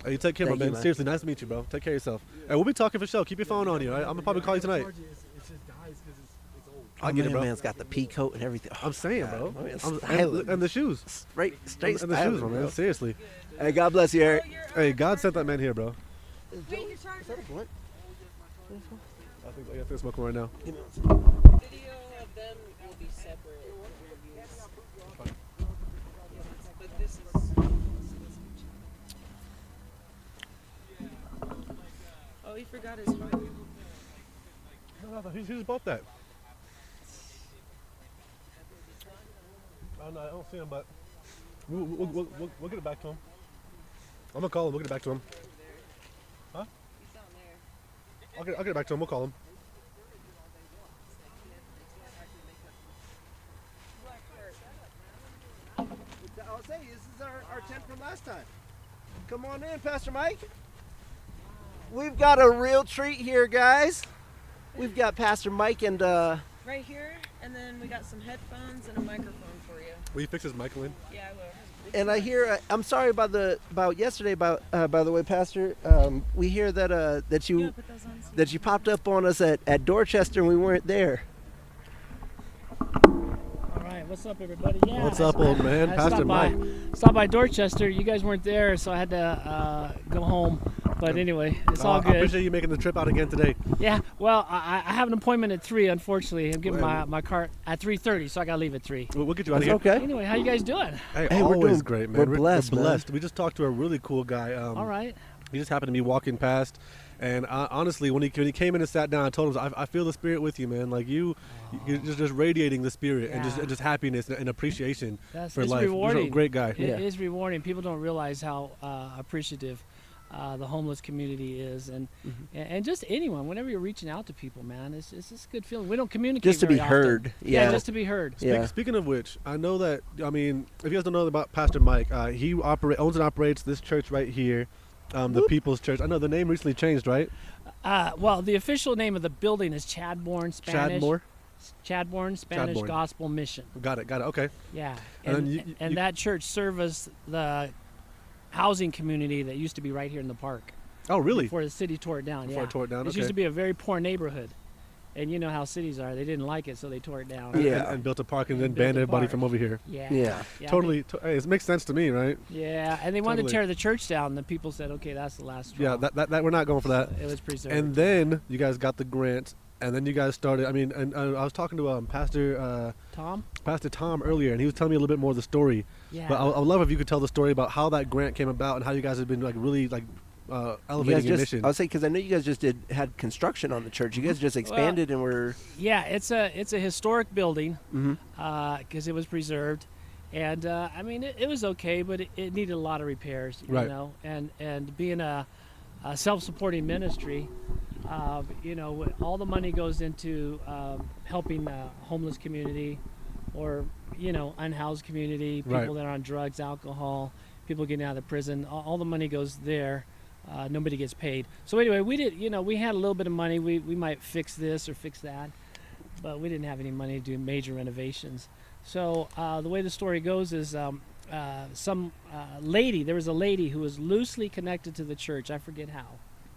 Hey, you take care, Thank my you, man. man. Seriously, nice to meet you, bro. Take care of yourself. Hey, we'll be talking for sure. Keep your phone on you. All right? I'm gonna probably call you tonight. It's just dies because it's old. I get it, bro. Man's got the pea coat and everything. Oh, I'm saying, God. bro. I mean, I'm- styling. and the shoes. straight And straight the shoes, styling, my man. bro. Seriously. Hey, God bless you, Eric. Hey, God sent that man here, bro. Wait, your charger. What? I think they're smoking right now. Video of them will be separate interviews. But this is. Oh, he forgot his phone. No, he just bought that. Oh no, I don't see him, but we'll get it back to him. I'm gonna call him. We'll get it back to him. Huh? He's down there. I'll get it back to him. We'll call him. I'll say this is our tent from last time. Come on in, Pastor Mike. We've got a real treat here, guys. We've got Pastor Mike and Right here, and then we got some headphones and a microphone for you. Will you fix his mic, Lynn? Yeah, I will. I hear. I'm sorry about yesterday. By the way, Pastor, we hear that that Yeah, you put those on. that you popped up on us at Dorchester and we weren't there. All right, what's up, everybody? Yeah, What's up, old man? I Pastor stopped Mike. Stopped by Dorchester. You guys weren't there, so I had to go home. But anyway, it's all I good. appreciate you making the trip out again today. Yeah. Well, I have an appointment at 3. Unfortunately, I'm getting Well, my car at 3:30, so I gotta leave at 3. We'll get you out of That's here. okay. Anyway, how you guys doing? Hey, Hey, we're always doing- great, man. we're blessed, man. blessed. We just talked to a really cool guy. All right. He just happened to be walking past, and honestly, when he came in and sat down, I told him, I feel the spirit with you, man. Like you're just radiating the spirit and Yeah. just happiness and appreciation That's for it's life. You're rewarding. a great guy. It is rewarding. People don't realize how appreciative the homeless community is, and just anyone. Whenever you're reaching out to people, man, it's just a good feeling. We don't communicate Just to be very often. heard. Yeah. just to be heard. Yeah. Speaking of which, I know that, I mean, if you guys don't know about Pastor Mike, he owns and operates this church right here, the People's Church. I know the name recently changed, right? Well, the official name of the building is Chadbourne, Spanish. Chadmore? Chadbourne, Spanish Chadbourne. Gospel Mission. Got it. Okay. Yeah, And and, then you- that church serviced the housing community that used to be right here in the park Oh, really? before the city tore it down. Before yeah, it tore it down, This okay. used to be a very poor neighborhood, and you know how cities are. They didn't like it, so they tore it down. Yeah. And built a park and then And built banned a everybody park. from over here. Yeah, Yeah. Totally. Hey, it makes sense to me, right? Yeah, and they wanted Totally. to tear the church down. And the people said, "Okay, that's the last straw." Yeah, that we're not going for that. It was preserved. And then you guys got the grant, and then you guys started. I mean, and I was talking to Pastor Tom earlier, and he was telling me a little bit more of the story. Yeah. But I would love if you could tell the story about how that grant came about and how you guys have been like really like You guys elevating your just, mission. I would say, because I know you guys just had construction on the church. You guys just expanded and were. Yeah, it's a historic building Mhm. because it was preserved, and I mean it was okay, but it needed a lot of repairs, you Right. know. And being a self-supporting ministry, you know, all the money goes into helping the homeless community, or you know, unhoused community, people Right. that are on drugs, alcohol, people getting out of prison. All the money goes there. Nobody gets paid. So anyway, we had a little bit of money. We might fix this or fix that, but we didn't have any money to do major renovations. So the way the story goes is some lady. There was a lady who was loosely connected to the church. I forget how.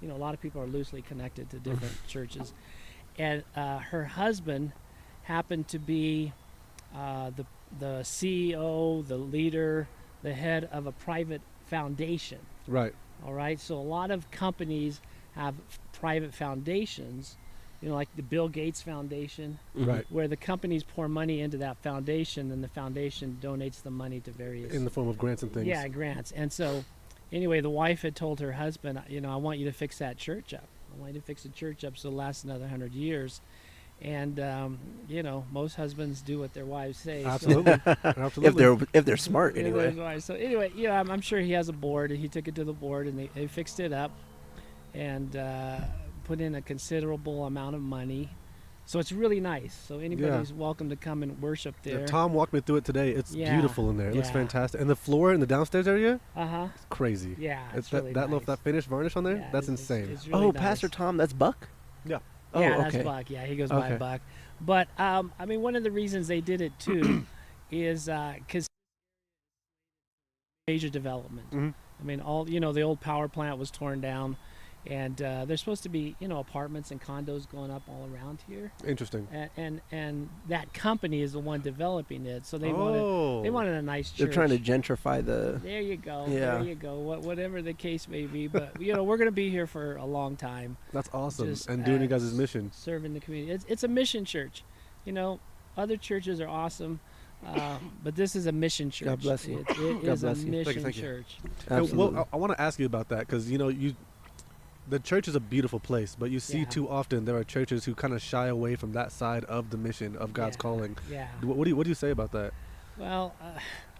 You know, a lot of people are loosely connected to different churches, and her husband happened to be the CEO, the leader, the head of a private foundation. Right. All right. So a lot of companies have private foundations, you know, like the Bill Gates Foundation, Right. where the companies pour money into that foundation, and the foundation donates the money to various In the form of grants and things. yeah, grants. And so, anyway, the wife had told her husband, you know, I want you to fix that church up. I want you to fix the church up so it lasts another 100 years. And you know, most husbands do what their wives say. Absolutely. Absolutely. If they're smart So, anyway. so anyway, you know, I'm sure he has a board, and he took it to the board, and they fixed it up, and put in a considerable amount of money. So it's really nice. So anybody's welcome to come and worship there. Yeah, Tom walked me through it today. It's Yeah. beautiful in there. It looks Yeah. fantastic. And the floor in the downstairs area, Uh-huh. it's crazy. Yeah, it's that really that nice. that finished varnish on there, Yeah, that's it's- insane. it's really Oh, nice. Pastor Tom, that's Buck? Yeah. Oh, Yeah, okay. that's Buck. Yeah, he goes by Okay. Buck. But I mean, one of the reasons they did it too is because major development. Mhm. I mean, the old power plant was torn down, and there's supposed to be apartments and condos going up all around here. Interesting. And that company is the one developing it, so they Oh. wanted a nice church. They're trying to gentrify the... There you go. Yeah. There you go. Whatever the case may be, but we're going to be here for a long time. That's awesome. Just, And doing you guys' mission. Serving the community. It's a mission church. You know, other churches are awesome, but this is a mission church. God bless you. It God is a bless you. mission Thank you. church. Absolutely. Well, I want to ask you about that because the church is a beautiful place, but you see Yeah. too often there are churches who kind of shy away from that side of the mission of God's Yeah. calling. Yeah. What do you say about that? Well,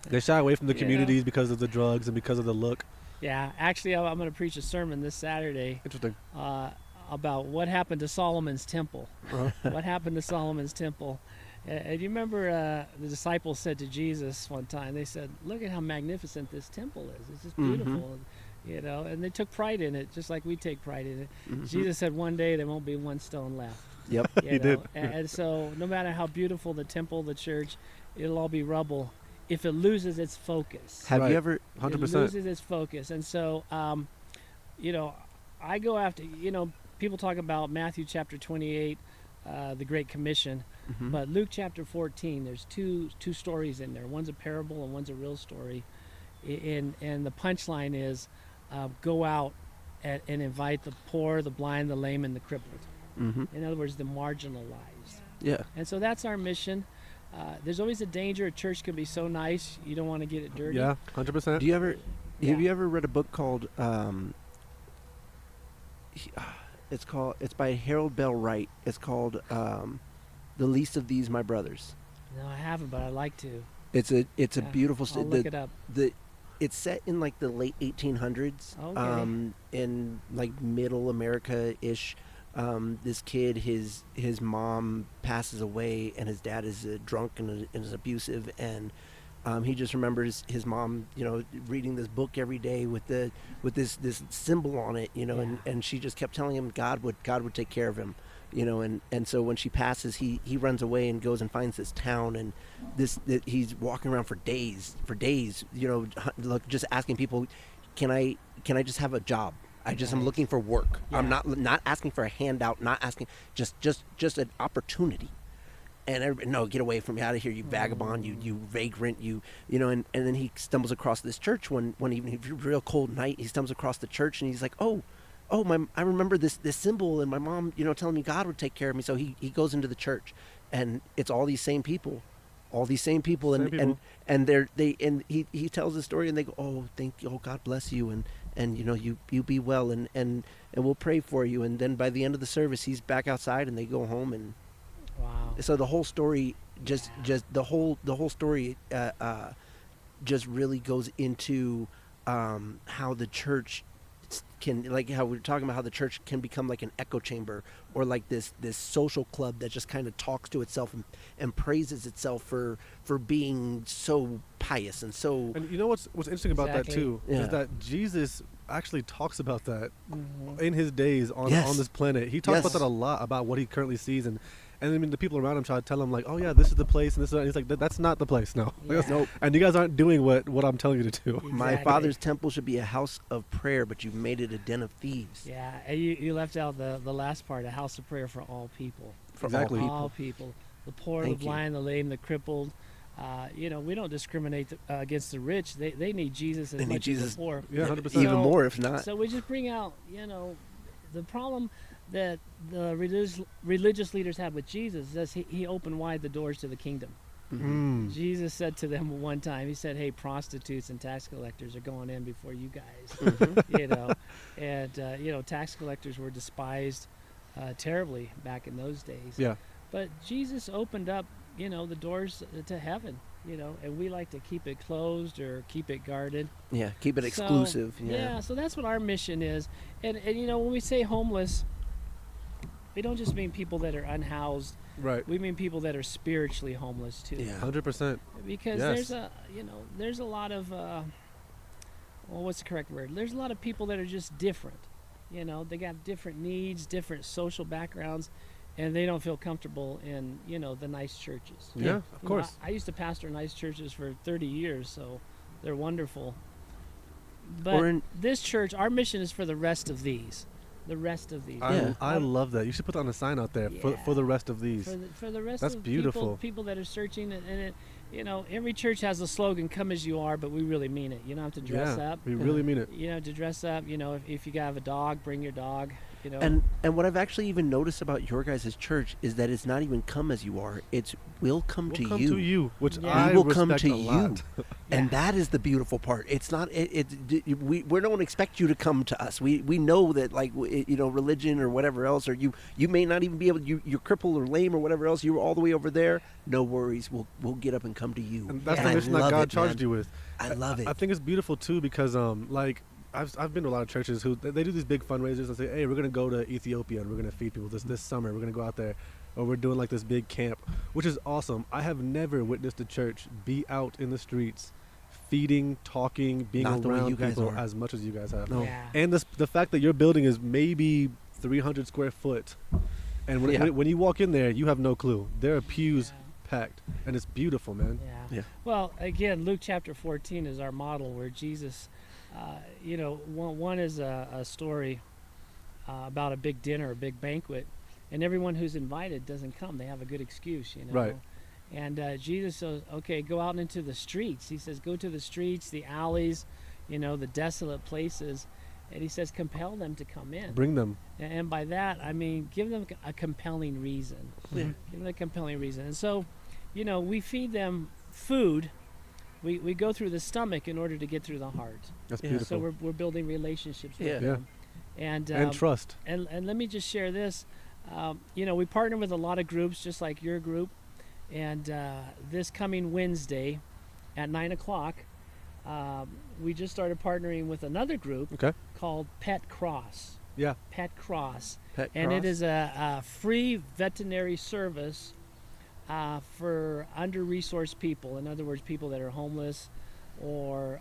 They shy away from the You know. communities because of the drugs and because of the look. yeah. Actually, I'm going to preach a sermon this Saturday Interesting. about what happened to Solomon's temple. Uh-huh. What happened to Solomon's temple? And you remember the disciples said to Jesus one time, they said, look at how magnificent this temple is. It's just beautiful. And they took pride in it, just like we take pride in it. Jesus said one day there won't be one stone left. Yep. You He know? did. And so no matter how beautiful the temple, the church, it'll all be rubble if it loses its focus. Have Right. you ever... It 100%. loses its focus. And so, I go after, people talk about Matthew chapter 28, the Great Commission, but Luke chapter 14, there's two stories in there. One's a parable and one's a real story. And the punchline is, go out and invite the poor, the blind, the lame, and the crippled. In other words, the marginalized. Yeah. And so that's our mission. There's always a danger. A church can be so nice, you don't want to get it dirty. Yeah, 100%. Do you ever... Yeah. Have you ever read a book called... it's by Harold Bell Wright. It's called The Least of These My Brothers. No, I haven't, but I'd like to. It's a Yeah, beautiful... I'll look it up. It's set in like the late 1800s, Okay. in like middle America-ish. This kid, his mom passes away, and his dad is drunk and is abusive, and he just remembers his mom, reading this book every day with this symbol on it, and she just kept telling him God would take care of him, and so when she passes, he runs away and goes and finds this town, and he's walking around for days, look, just asking people, can I just have a job? I'm looking for work. Yeah. I'm not asking for a handout, not asking, just an opportunity. And everybody, no, get away from me, out of here, you vagabond, you vagrant, and then he stumbles across this church one evening, real cold night. He stumbles across the church, and he's like, I remember this symbol, and my mom, telling me God would take care of me. So he goes into the church, and it's all these same people, Same people. and he tells the story, and they go, oh, thank you, oh, God bless you, and you be well, and we'll pray for you. And then by the end of the service, he's back outside, and they go home, and Wow. so the whole story just the whole story just really goes into how the church can, like how we're talking about how the church can become like an echo chamber, or like this social club that just kind of talks to itself and praises itself for being so pious and so... And you know what's interesting about that Exactly. too Yeah. is that Jesus actually talks about that Mhm. in his days on Yes. on this planet. He talks about Yes. that a lot, about what he currently sees, and I mean the people around him try to tell him like, oh yeah, this is the place, and this is that. And he's like, that's not the place, no. Yeah. Nope. And you guys aren't doing what I'm telling you to do. My Exactly. Father's temple should be a house of prayer, but you've made it a den of thieves. Yeah, and you left out the last part, a house of prayer for all people. For Exactly. all people. All people. The poor, Thank the you. blind, the lame, the crippled. We don't discriminate against the rich. They need Jesus as They need much Jesus as the poor. Yeah, 100%. Even So- more, if not. So we just bring out, the problem that the religious leaders had with Jesus is he opened wide the doors to the kingdom. Mm. Jesus said to them one time, he said, hey, prostitutes and tax collectors are going in before you guys. Mhm. And tax collectors were despised terribly back in those days. Yeah. But Jesus opened up, the doors to heaven, and we like to keep it closed or keep it guarded. Yeah, keep it So, exclusive. Yeah, so that's what our mission is. And when we say homeless, we don't just mean people that are unhoused. Right. We mean people that are spiritually homeless too. Yeah. 100%. Because Yes. there's a lot of what's the correct word? There's a lot of people that are just different. They got different needs, different social backgrounds, and they don't feel comfortable in the nice churches. Yeah, of You know, course. I used to pastor nice churches for 30 years, so they're wonderful. But Or in- this church, our mission is for the rest of these. The rest of these. Yeah. I love that. You should put that on a sign out there Yeah. for the rest of these. For the rest That's of beautiful. people that are searching, and every church has a slogan, come as you are, but we really mean it. You don't have to dress Yeah, up. we really mean it. To dress up, if you have a dog, bring your dog, And what I've actually even noticed about your guys' church is that it's not even come as you are. It's will come We'll to come you. to you, which Yeah. I We will come respect to a you. lot. And that is the beautiful part. It's not. We don't expect you to come to us. We know that religion or whatever else, or you may not even be able. You're crippled or lame or whatever else. You're all the way over there. No worries. We'll get up and come to you. And that's And the I mission that love God it, charged man. you with. I love it. I think it's beautiful too because I've been to a lot of churches who they do these big fundraisers and say, hey, we're gonna go to Ethiopia and we're gonna feed people this summer. We're gonna go out there, or we're doing like this big camp, which is awesome. I have never witnessed a church be out in the streets, feeding, talking, being Not the way around you guys people are. as much as you guys have. No. Yeah. And the fact that your building is maybe 300 square foot, and Yeah. when you walk in there, you have no clue. There are pews Yeah. packed, and it's beautiful, man. Yeah. Yeah. Well, again, Luke chapter 14 is our model where Jesus, one is a story about a big dinner, a big banquet, and everyone who's invited doesn't come. They have a good excuse, Right. And Jesus says, okay, go out into the streets. He says, go to the streets, the alleys, the desolate places. And he says, compel them to come in. Bring them. And by that, I mean, give them a compelling reason. Yeah. Give them a compelling reason. And so, we feed them food. We go through the stomach in order to get through the heart. That's Yeah. beautiful. So we're building relationships with Yeah. them. And and trust. and let me just share this. We partner with a lot of groups, just like your group. And this coming Wednesday at 9 o'clock, we just started partnering with another group Okay. called Pet Cross. Yeah. Pet Cross. Pet And it cross? is a free veterinary service for under-resourced people. In other words, people that are homeless or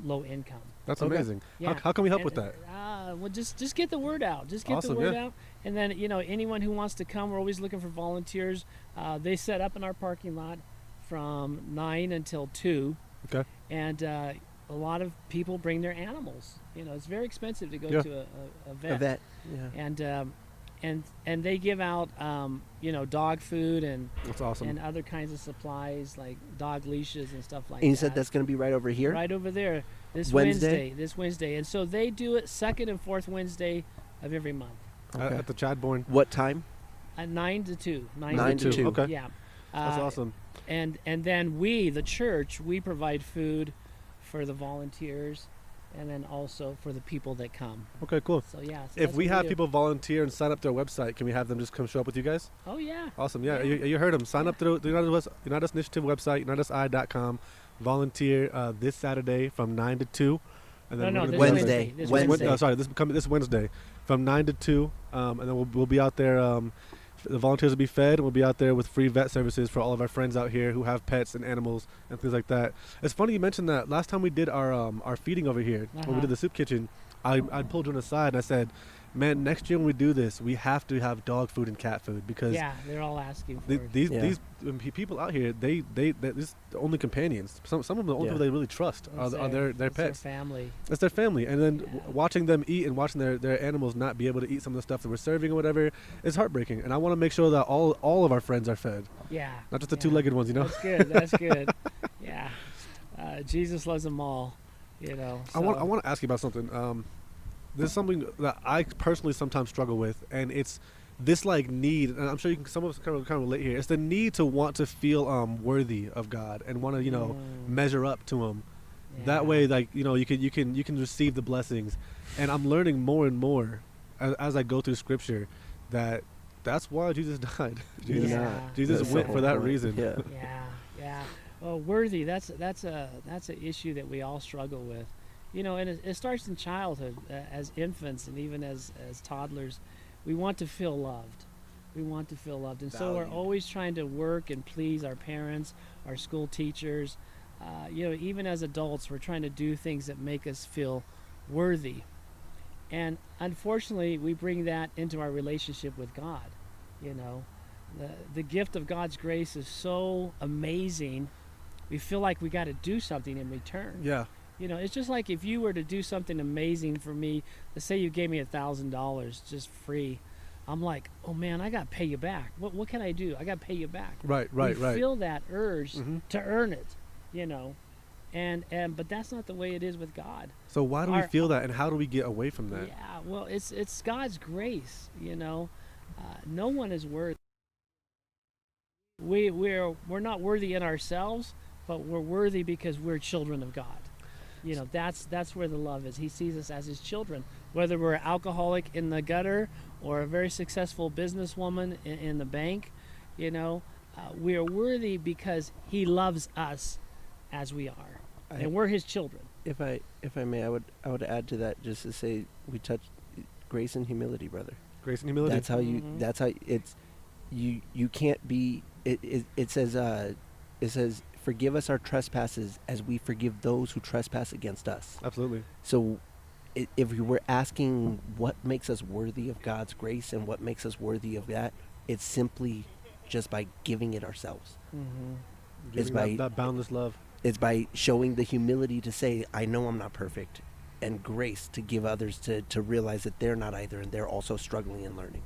low income. That's Okay. amazing. Yeah. How can we help And, with that? Well, just get the word out. Just get Awesome, the word yeah. out. And then, anyone who wants to come, we're always looking for volunteers. They set up in our parking lot from 9 until 2. Okay. And a lot of people bring their animals. It's very expensive to go Yeah. to a vet. A vet. Yeah. And they give out, dog food and That's awesome. and other kinds of supplies like dog leashes and stuff like And you that. said that's going to be right over here. Right over there this Wednesday? Wednesday. And so they do it second and fourth Wednesday of every month Okay. At the Chadbourne. What time? at 9 to 2. 9 to 2. Okay. Yeah. That's awesome. And then we, the church, we provide food for the volunteers and then also for the people that come. Okay, cool. So yeah. So If that's we what have do. people volunteer and sign up to our website, can we have them just come show up with you guys? Oh yeah. Awesome. Yeah, Yeah. You heard them. Sign up to the United Us Initiative website, unitedus.com. Volunteer this Saturday from 9 to 2. And No, we're gonna this do- Wednesday. This Wednesday. sorry, this Wednesday from 9 to 2. And then we'll be out there. The volunteers will be fed, and we'll be out there with free vet services for all of our friends out here who have pets and animals and things like that. It's funny you mentioned that. Last time we did our feeding over here, when we Uh-huh. did the soup kitchen, I pulled Juleinn aside and I said, man, next year when we do this, we have to have dog food and cat food because Yeah, they're all asking for it. these Yeah. these people out here, they this is the only companions. Some of them, the only Yeah. people they really trust It's are their it's pets. Their family. It's their family, and then Yeah. watching them eat and watching their animals not be able to eat some of the stuff that we're serving or whatever is heartbreaking. And I want to make sure that all of our friends are fed, Yeah. not just the yeah. two-legged ones, you know. That's good. That's good. Yeah. Jesus loves them all. You know. I want so- to ask you about something. There's something that I personally sometimes struggle with, and it's this like need, and I'm sure you can, some of us kind of relate here. It's the need to want to feel worthy of God and want to measure up to Him. That yeah. way, like you can receive the blessings. And I'm learning more and more as I go through Scripture that that's why Jesus died. Yeah. Jesus That's the went for whole that point. reason. Yeah. Yeah. Well, worthy. That's an issue that we all struggle with. And it starts in childhood, as infants and even as toddlers. We want to feel loved. We want to feel loved, and so we're Valued. always trying to work and please our parents, our school teachers. Even as adults, we're trying to do things that make us feel worthy. And unfortunately, we bring that into our relationship with God. The gift of God's grace is so amazing. We feel like we got to do something in return. Yeah. It's just like if you were to do something amazing for me. Let's say you gave me $1,000 just free. I'm like, oh man, I got to pay you back. What can I do? I got to pay you back. Right. We feel that urge Mhm. to earn it, but that's not the way it is with God. So why do we Our- feel that, and how do we get away from that? Yeah, well, it's God's grace. No one is worthy. We're not worthy in ourselves, but we're worthy because we're children of God. That's where the love is. He sees us as His children, whether we're an alcoholic in the gutter or a very successful businesswoman in the bank. We are worthy because He loves us as we are, and we're His children. If I may, I would add to that just to say we touch grace and humility, brother. Grace and humility. That's how you. Mhm. That's how it's. You can't be. It says forgive us our trespasses as we forgive those who trespass against us. Absolutely. So, if we were asking what makes us worthy of God's grace and what makes us worthy of that, it's simply just by giving it ourselves. Giving by- that boundless love. It's by showing the humility to say, I know I'm not perfect, and grace to give others to realize that they're not either, and they're also struggling and learning.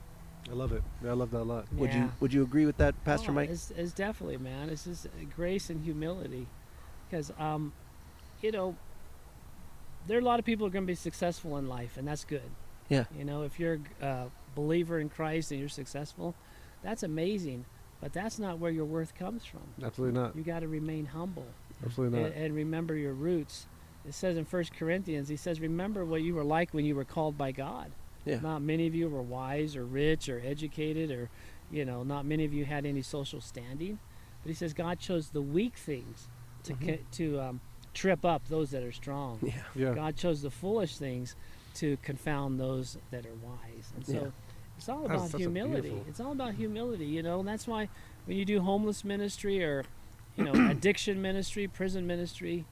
I love it. Yeah, I love that a lot. Would you agree with that, Pastor Mike? It's definitely, man. It's just grace and humility, because there are a lot of people who are going to be successful in life, and that's good. Yeah. If you're a believer in Christ and you're successful, that's amazing. But that's not where your worth comes from. Absolutely not. You got to remain humble Absolutely not. and remember your roots. It says in 1 Corinthians, he says, remember what you were like when you were called by God. Yeah. Not many of you were wise or rich or educated, or not many of you had any social standing. But he says God chose the weak things to trip up those that are strong. Yeah. Yeah. God chose the foolish things to confound those that are wise. And so Yeah. it's all That's about such a humility. beautiful- It's all about humility, and that's why when you do homeless ministry or addiction ministry, prison ministry,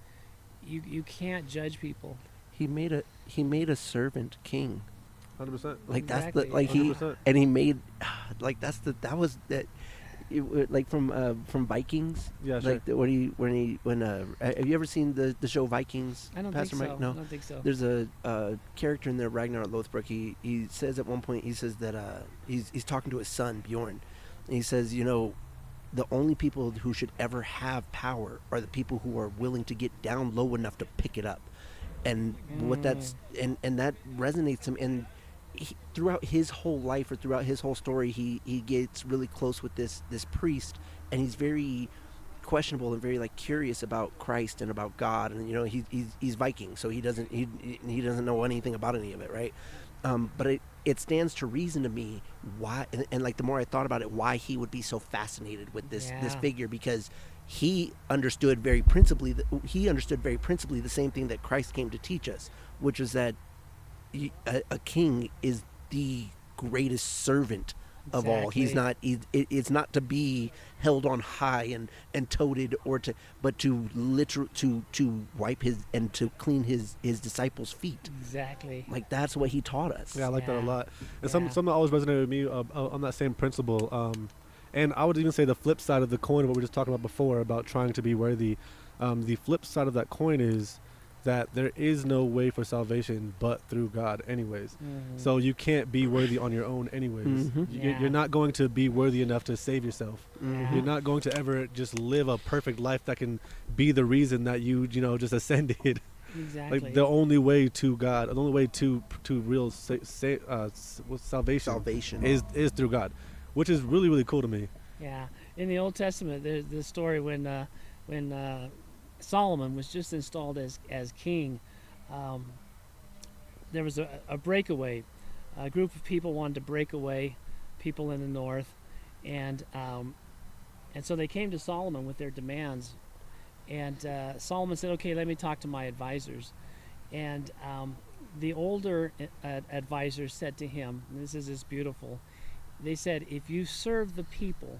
you can't judge people. He made a servant king. 100%. Like Exactly. that's the like he 100%. and he made like that was like from Vikings. Yeah, sure. Like when have you ever seen the show Vikings? I don't Pastor think so. Mike? No. I don't think so. There's a character in there, Ragnar Lothbrok. He says at one point, he says that he's talking to his son Bjorn, and he says, the only people who should ever have power are the people who are willing to get down low enough to pick it up, and what that's and that resonates him. And throughout his whole life or throughout his whole story, he gets really close with this priest, and he's very questionable and very curious about Christ and about God, and he's Viking, so he doesn't know anything about any of it, right? But it stands to reason to me why, and the more I thought about it, why he would be so fascinated with this figure, because he understood very principally the same thing that Christ came to teach us, which is that a king is the greatest servant of all. He's Exactly. not. It's not to be held on high and toted, but to to wipe his and to clean his disciples' feet. Exactly. Like that's what he taught us. Yeah, I like that a Yeah. lot. And Yeah. something that always resonated with me on that same principle. And I would even say the flip side of the coin of what we were just talking about before about trying to be worthy. The flip side of that coin is that there is no way for salvation but through God anyways. Mhm. So you can't be worthy on your own anyways. Mhm. Yeah. You're not going to be worthy enough to save yourself. Yeah. You're not going to ever just live a perfect life that can be the reason that you just ascended. Exactly. Like the only way to God, the only way to real salvation Salvation. is through God, which is really really cool to me. Yeah, in the Old Testament, there's the story when Solomon was just installed as king. There was a breakaway. A group of people wanted to break away, people in the north, and so they came to Solomon with their demands. And Solomon said, "Okay, let me talk to my advisors." And the older advisors said to him, and "This is just beautiful." They said, "If you serve the people,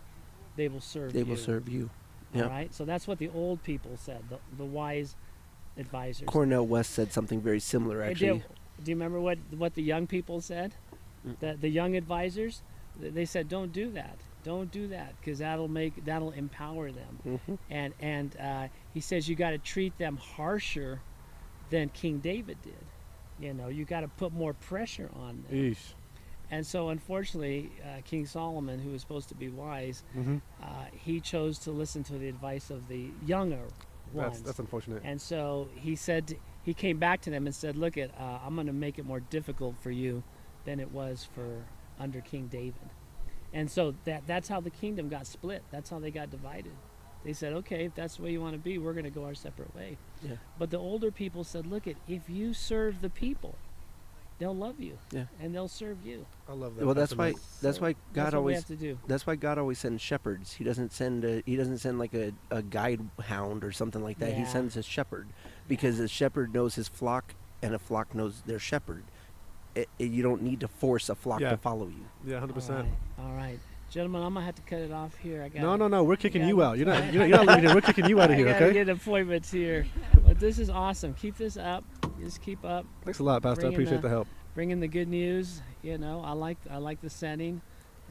they will serve They you." will serve you. All Yeah. right. So that's what the old people said, the wise advisors. Cornell West said something very similar, And actually. do you remember what the young people said? The young advisors, they said, "Don't do that. Don't do that, because that'll empower them." Mhm. And he says you got to treat them harsher than King David did. You got to put more pressure on them. Eesh. And so, unfortunately, King Solomon, who was supposed to be wise, Mm-hmm. he chose to listen to the advice of the younger ones. That's unfortunate. And so he came back to them and said, "Look, I'm going to make it more difficult for you than it was for under King David." And so that's how the kingdom got split. That's how they got divided. They said, "Okay, if that's the way you want to be, we're going to go our separate way." Yeah. But the older people said, "Look, if you serve the people, they'll love you, Yeah. and they'll serve you." I love that. Well, that's Pastor why. Mike. That's why God That's what we always. have to do. That's why God always sends shepherds. He doesn't send like a guide hound or something like that. He Yeah. sends a shepherd, because a shepherd knows his flock and a flock knows their shepherd. You don't need to force a flock Yeah. to follow you. Yeah, 100%. All right. Gentlemen, I'm gonna have to cut it off here. I got No, we're kicking Yeah. you out. You're not leaving here. We're kicking you out of here, I gotta okay? get appointments here, but this is awesome. Keep this up. Just keep up. Thanks a lot, Pastor. I Bring in appreciate the help. Bringing the good news. I like the setting.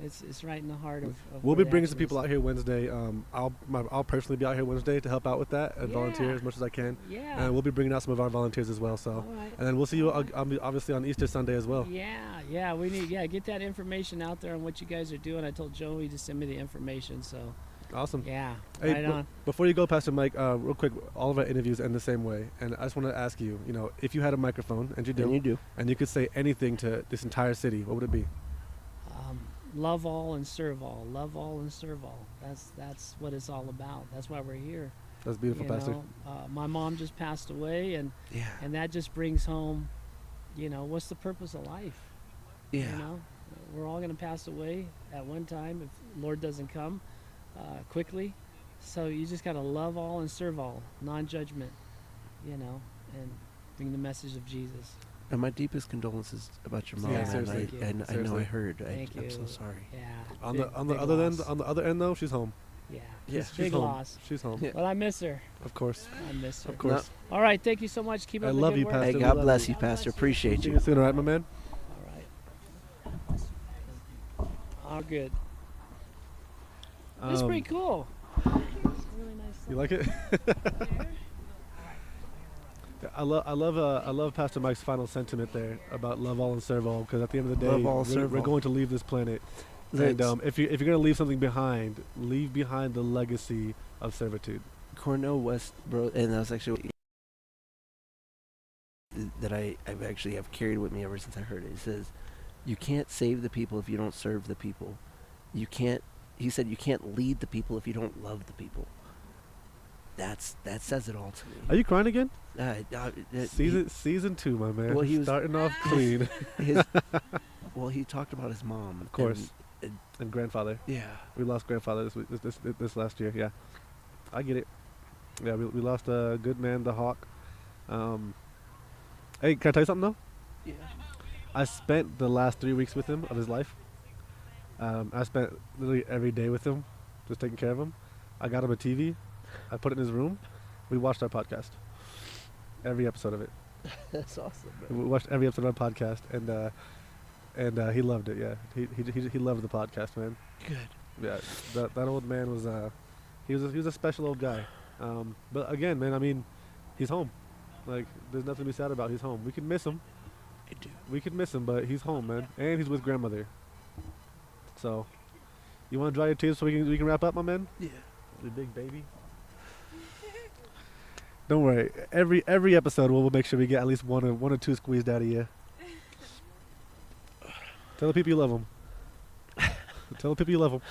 It's right in the heart of We'll where be the bringing some action people is. out here Wednesday. I'll personally be out here Wednesday to help out with that and volunteer Yeah. as much as I can. Yeah. And we'll be bringing out some of our volunteers as well. So, All right. and then we'll see you obviously on Easter Sunday as well. Yeah. We need get that information out there on what you guys are doing. I told Joey to send me the information. So Awesome. yeah, Hey, right on. before you go, Pastor Mike, real quick, all of our interviews end the same way, and I just want to ask you, if you had a microphone, and you do, And you do. and you could say anything to this entire city, what would it be? Love all and serve all. Love all and serve all. That's what it's all about. That's why we're here. That's beautiful, Pastor. My mom just passed away, and Yeah. that just brings home, what's the purpose of life? Yeah. We're all going to pass away at one time if the Lord doesn't come quickly. So you just got to love all and serve all, non-judgment, and bring the message of Jesus. And my deepest condolences about your mom. Yeah, and seriously. Thank you. I know Seriously. I heard. Thank I'm you. so sorry. Yeah. On big- the big other loss. end, on the other end though, she's home. Yeah. Yeah. She's Big home. loss. She's home. Yeah. But I miss her. Of course. I miss her. Of course. All right. Thank you so much. Keep up I the love good you, work. Pastor. Hey, we God love bless you. you, Pastor. Appreciate See you. you soon, all right, my man? All right. All good. This is pretty cool. Really nice. You like it? I love Pastor Mike's final sentiment there about love all and serve all, because at the end of the day, Love all, serve we're all. going to leave this planet, That's- and if you're going to leave something behind, leave behind the legacy of servitude. Cornell West, bro, and that's actually that I've actually have carried with me ever since I heard it. It says, "You can't save the people if you don't serve the people. You can't." He said, "You can't lead the people if you don't love the people." That says it all to me. Are you crying again? Season. Season 2, my man. Well, he was- starting off clean. Well, he talked about his mom, Of course. and- And grandfather. yeah. We lost grandfather this last year. Yeah, I get it. Yeah, we lost a good man, the Hawk. Hey, can I tell you something though? Yeah. I spent the last 3 weeks with him of his life, I spent literally every day with him, just taking care of him. I got him a TV. I put it in his room. We watched our podcast. Every episode of it. That's awesome, bro. We watched every episode of our podcast, and he loved it. Yeah, he loved the podcast, man. Good. Yeah, that old man was he was a special old guy. But again, man, I mean, he's home. Like, there's nothing to be sad about. He's home. We can miss him. I do. We can miss him, but he's home, man, and he's with grandmother. So, you want to dry your tears so we can wrap up, my man? Yeah. The big baby. Don't worry. Every episode we'll make sure we get at least one or two squeezed out of you. Tell the people you love them. Tell the people you love them.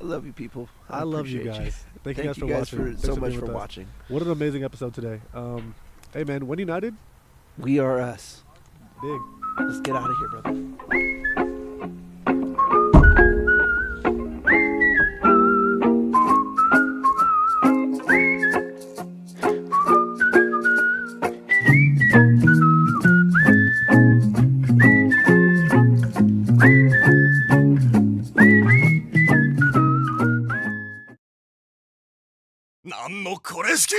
I love you, people. I love you appreciate guys. Thank you Thank guys for watching. Thanks so much being for with us. watching. What an amazing episode today. Hey man, when United, We are us. dig. Let's get out of here, brother.なんのこれしき